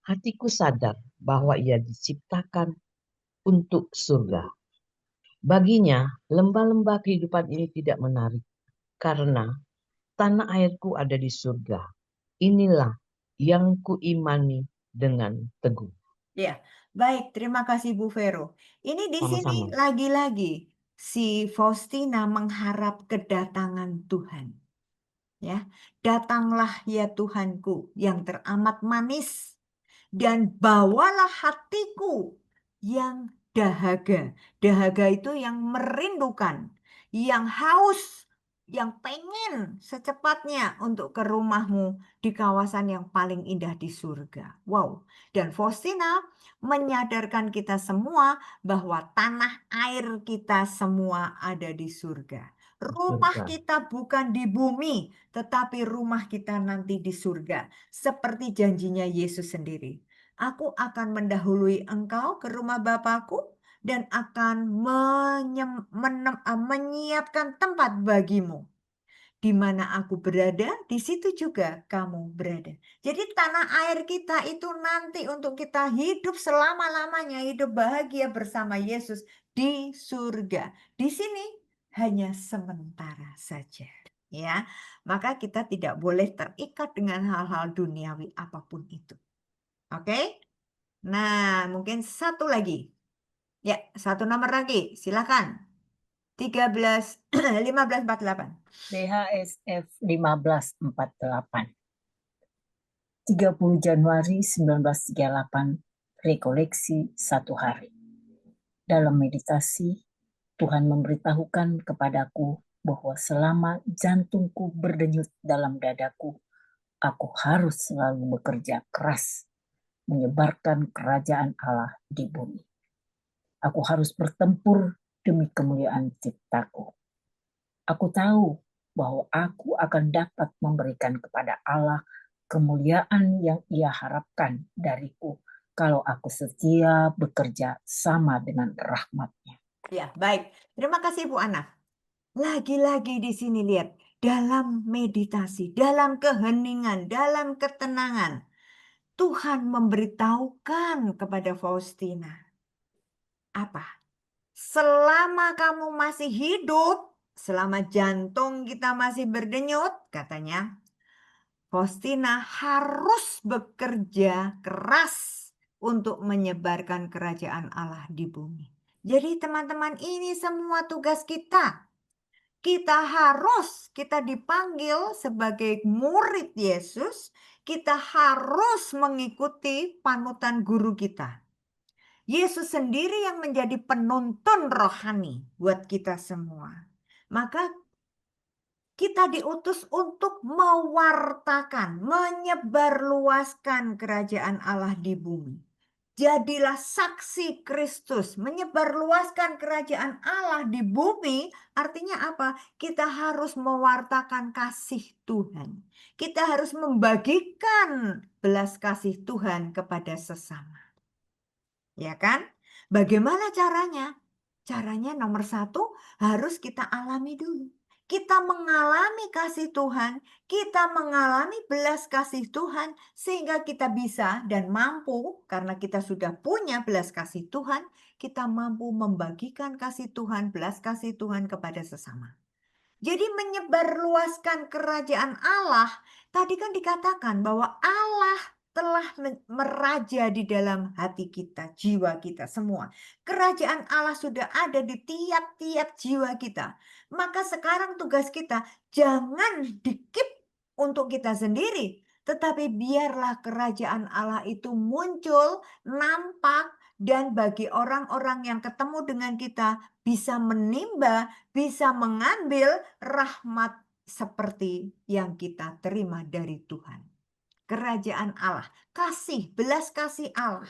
Hatiku sadar bahwa ia diciptakan untuk surga. Baginya, lembah-lembah kehidupan ini tidak menarik, karena tanah airku ada di surga. Inilah yang kuimani dengan teguh. ya. Baik, terima kasih Bu Vero. Ini di sini Sama-sama. lagi-lagi si Faustina mengharap kedatangan Tuhan. Ya, datanglah ya Tuhanku yang teramat manis, dan bawalah hatiku yang dahaga. Dahaga itu yang merindukan, yang haus, yang pengen secepatnya untuk ke rumahmu di kawasan yang paling indah di surga. Wow. Dan Faustina menyadarkan kita semua bahwa tanah air kita semua ada di surga. Rumah Surga. kita bukan di bumi, tetapi rumah kita nanti di surga. Seperti janjinya Yesus sendiri. Aku akan mendahului engkau ke rumah Bapakku dan akan menyiapkan tempat bagimu. Di mana aku berada, di situ juga kamu berada. Jadi tanah air kita itu nanti untuk kita hidup selama-lamanya, hidup bahagia bersama Yesus di surga. Di sini hanya sementara saja. Ya, maka kita tidak boleh terikat dengan hal-hal duniawi apapun itu. Oke? Nah, mungkin satu lagi. Ya, satu nomor lagi. Silakan. 15:48. BHSF 1548. 30 Januari 1938, rekoleksi 1 hari. Dalam meditasi, Tuhan memberitahukan kepadaku bahwa selama jantungku berdenyut dalam dadaku, aku harus selalu bekerja keras, menyebarkan kerajaan Allah di bumi. Aku harus bertempur demi kemuliaan ciptaku. Aku tahu bahwa aku akan dapat memberikan kepada Allah kemuliaan yang Ia harapkan dariku kalau aku setia bekerja sama dengan rahmat-Nya. Ya, baik. Terima kasih Bu Ana. Lagi-lagi di sini lihat, dalam meditasi, dalam keheningan, dalam ketenangan, Tuhan memberitahukan kepada Faustina. Apa? Selama kamu masih hidup, selama jantung kita masih berdenyut, katanya, Faustina harus bekerja keras untuk menyebarkan kerajaan Allah di bumi. Jadi teman-teman, ini semua tugas kita. Kita dipanggil sebagai murid Yesus, kita harus mengikuti panutan guru kita. Yesus sendiri yang menjadi penuntun rohani buat kita semua. Maka kita diutus untuk mewartakan, menyebarluaskan kerajaan Allah di bumi. Jadilah saksi Kristus, menyebarluaskan kerajaan Allah di bumi. Artinya apa? Kita harus mewartakan kasih Tuhan. Kita harus membagikan belas kasih Tuhan kepada sesama. Ya kan? Bagaimana caranya? Caranya nomor 1 harus kita alami dulu. Kita mengalami kasih Tuhan, kita mengalami belas kasih Tuhan, sehingga kita bisa dan mampu, karena kita sudah punya belas kasih Tuhan, kita mampu membagikan kasih Tuhan, belas kasih Tuhan kepada sesama. Jadi menyebarluaskan kerajaan Allah, tadi kan dikatakan bahwa Allah telah meraja di dalam hati kita, jiwa kita semua. Kerajaan Allah sudah ada di tiap-tiap jiwa kita. Maka sekarang tugas kita jangan dikip untuk kita sendiri, tetapi biarlah kerajaan Allah itu muncul, nampak, dan bagi orang-orang yang ketemu dengan kita bisa menimba, bisa mengambil rahmat seperti yang kita terima dari Tuhan. Kerajaan Allah, kasih, belas kasih Allah,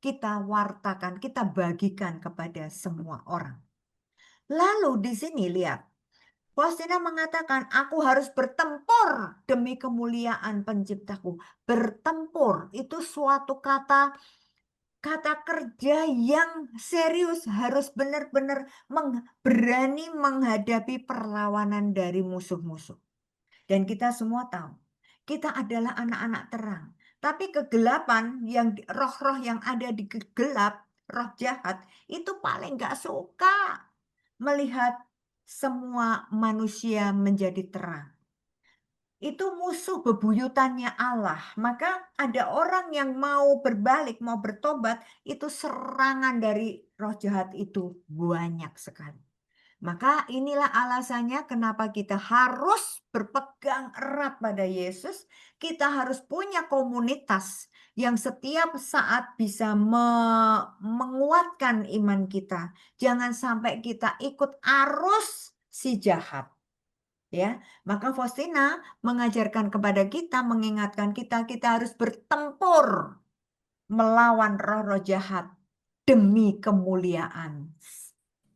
kita wartakan, kita bagikan kepada semua orang. Lalu di sini lihat, Faustina mengatakan, aku harus bertempur demi kemuliaan penciptaku. Bertempur itu suatu kata kerja yang serius, harus benar-benar berani menghadapi perlawanan dari musuh-musuh. Dan kita semua tahu, kita adalah anak-anak terang. Tapi kegelapan, yang roh-roh yang ada di gelap, roh jahat, itu paling gak suka melihat semua manusia menjadi terang. Itu musuh bebuyutannya Allah. Maka ada orang yang mau berbalik, mau bertobat, itu serangan dari roh jahat itu banyak sekali. Maka inilah alasannya kenapa kita harus berpegang erat pada Yesus. Kita harus punya komunitas yang setiap saat bisa menguatkan iman kita. Jangan sampai kita ikut arus si jahat. Ya, maka Faustina mengajarkan kepada kita, mengingatkan kita harus bertempur melawan roh-roh jahat demi kemuliaan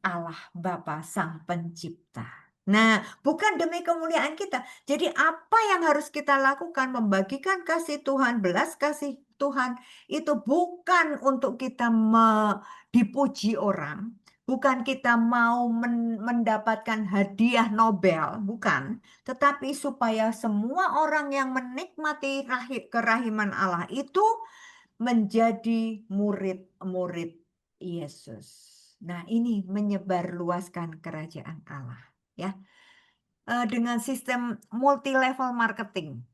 Allah Bapa Sang Pencipta. Nah, bukan demi kemuliaan kita. Jadi apa yang harus kita lakukan? Membagikan kasih Tuhan, belas kasih Tuhan. Itu bukan untuk kita dipuji orang. Bukan kita mau mendapatkan hadiah Nobel. Bukan. Tetapi supaya semua orang yang menikmati kerahiman Allah itu menjadi murid-murid Yesus. Nah, ini menyebarluaskan kerajaan Allah, ya. Dengan sistem multi level marketing.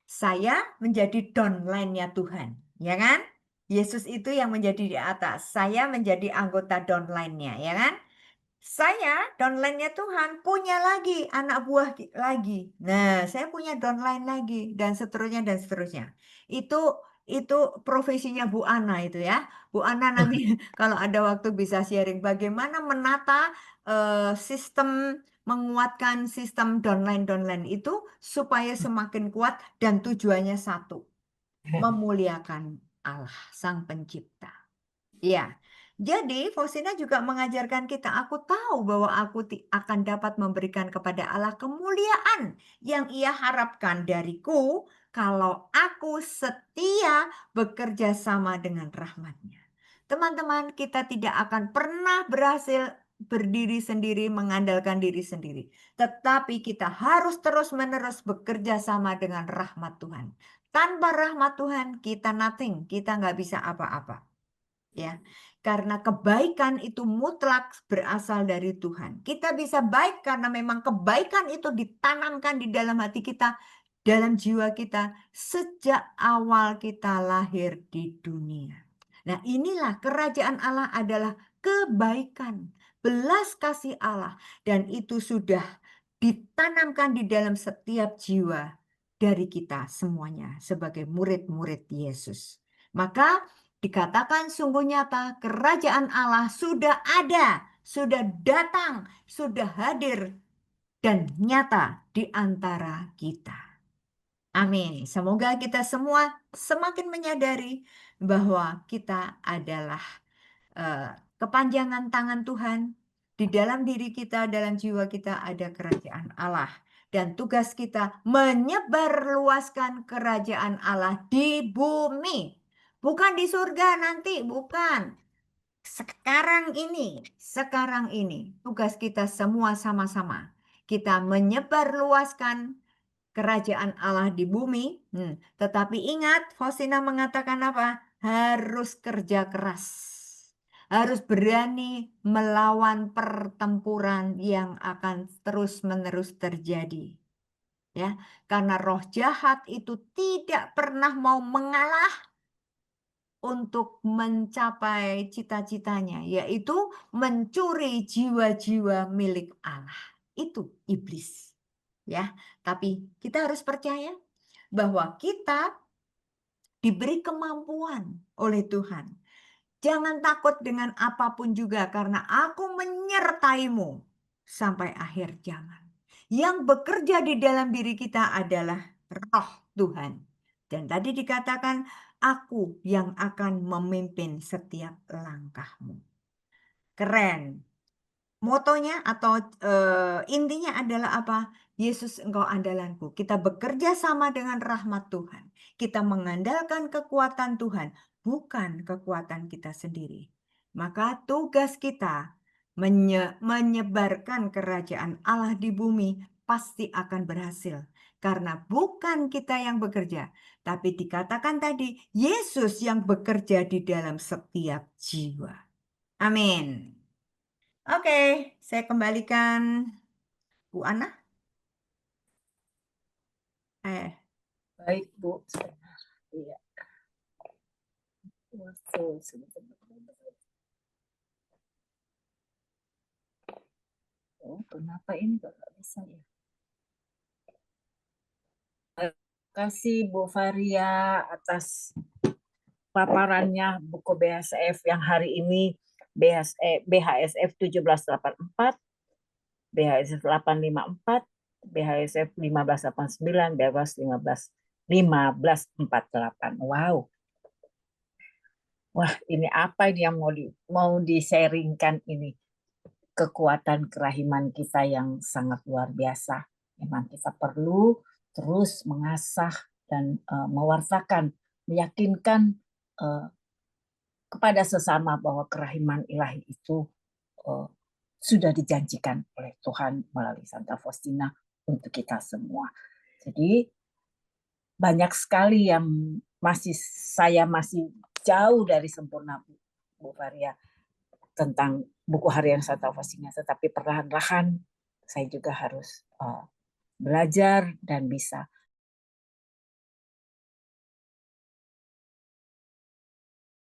Saya menjadi downline-nya Tuhan, ya kan? Yesus itu yang menjadi di atas, saya menjadi anggota downline-nya, ya kan? Saya downline-nya Tuhan punya lagi anak buah lagi. Nah, saya punya downline lagi dan seterusnya dan seterusnya. Itu profesinya Bu Ana itu ya. Bu Ana nanti kalau ada waktu bisa sharing bagaimana menata sistem, menguatkan sistem downline itu supaya semakin kuat dan tujuannya satu, memuliakan Allah Sang Pencipta. Ya, jadi Faustina juga mengajarkan kita, aku tahu bahwa aku akan dapat memberikan kepada Allah kemuliaan yang Ia harapkan dariku kalau aku setia bekerja sama dengan rahmat-Nya. Teman-teman, kita tidak akan pernah berhasil berdiri sendiri, mengandalkan diri sendiri. Tetapi kita harus terus-menerus bekerja sama dengan rahmat Tuhan. Tanpa rahmat Tuhan, kita nothing, kita nggak bisa apa-apa. Ya, karena kebaikan itu mutlak berasal dari Tuhan. Kita bisa baik karena memang kebaikan itu ditanamkan di dalam hati kita, dalam jiwa kita sejak awal kita lahir di dunia. Nah, inilah kerajaan Allah adalah kebaikan, belas kasih Allah, dan itu sudah ditanamkan di dalam setiap jiwa dari kita semuanya sebagai murid-murid Yesus. Maka dikatakan sungguh nyata kerajaan Allah sudah ada, sudah datang, sudah hadir dan nyata di antara kita. Amin. Semoga kita semua semakin menyadari bahwa kita adalah kepanjangan tangan Tuhan. Di dalam diri kita, dalam jiwa kita ada kerajaan Allah. Dan tugas kita menyebarluaskan kerajaan Allah di bumi. Bukan di surga nanti, bukan. Sekarang ini tugas kita semua sama-sama. Kita menyebarluaskan kerajaan Allah di bumi. Tetapi ingat, Faustina mengatakan apa? Harus kerja keras. Harus berani melawan pertempuran yang akan terus-menerus terjadi. Ya, karena roh jahat itu tidak pernah mau mengalah untuk mencapai cita-citanya, yaitu mencuri jiwa-jiwa milik Allah. Itu iblis. Ya, tapi kita harus percaya bahwa kita diberi kemampuan oleh Tuhan. Jangan takut dengan apapun juga karena aku menyertaimu sampai akhir zaman. Yang bekerja di dalam diri kita adalah roh Tuhan. Dan tadi dikatakan, aku yang akan memimpin setiap langkahmu. Keren. Motonya atau intinya adalah apa? Yesus engkau andalanku. Kita bekerja sama dengan rahmat Tuhan. Kita mengandalkan kekuatan Tuhan, bukan kekuatan kita sendiri. Maka tugas kita menyebarkan kerajaan Allah di bumi pasti akan berhasil. Karena bukan kita yang bekerja, tapi dikatakan tadi Yesus yang bekerja di dalam setiap jiwa. Amin. Oke, saya kembalikan Bu Ana. Baik, Bu. Iya. Oh, kenapa ini nggak bisa ya? Terima kasih Bu Varia atas paparannya buku BHSF yang hari ini BHSF 1784, BHSF 854, BHSF 1589, BHSF 1548. Wow. Wah, ini apa ini yang mau di-sharingkan ini? Kekuatan kerahiman kita yang sangat luar biasa. Memang kita perlu terus mengasah dan mewartakan, meyakinkan kepada sesama bahwa kerahiman ilahi itu sudah dijanjikan oleh Tuhan melalui Santa Faustina untuk kita semua. Jadi banyak sekali yang saya masih jauh dari sempurna, Bu Varia, tentang buku harian Santa Faustina, tetapi perlahan-lahan saya juga harus belajar dan bisa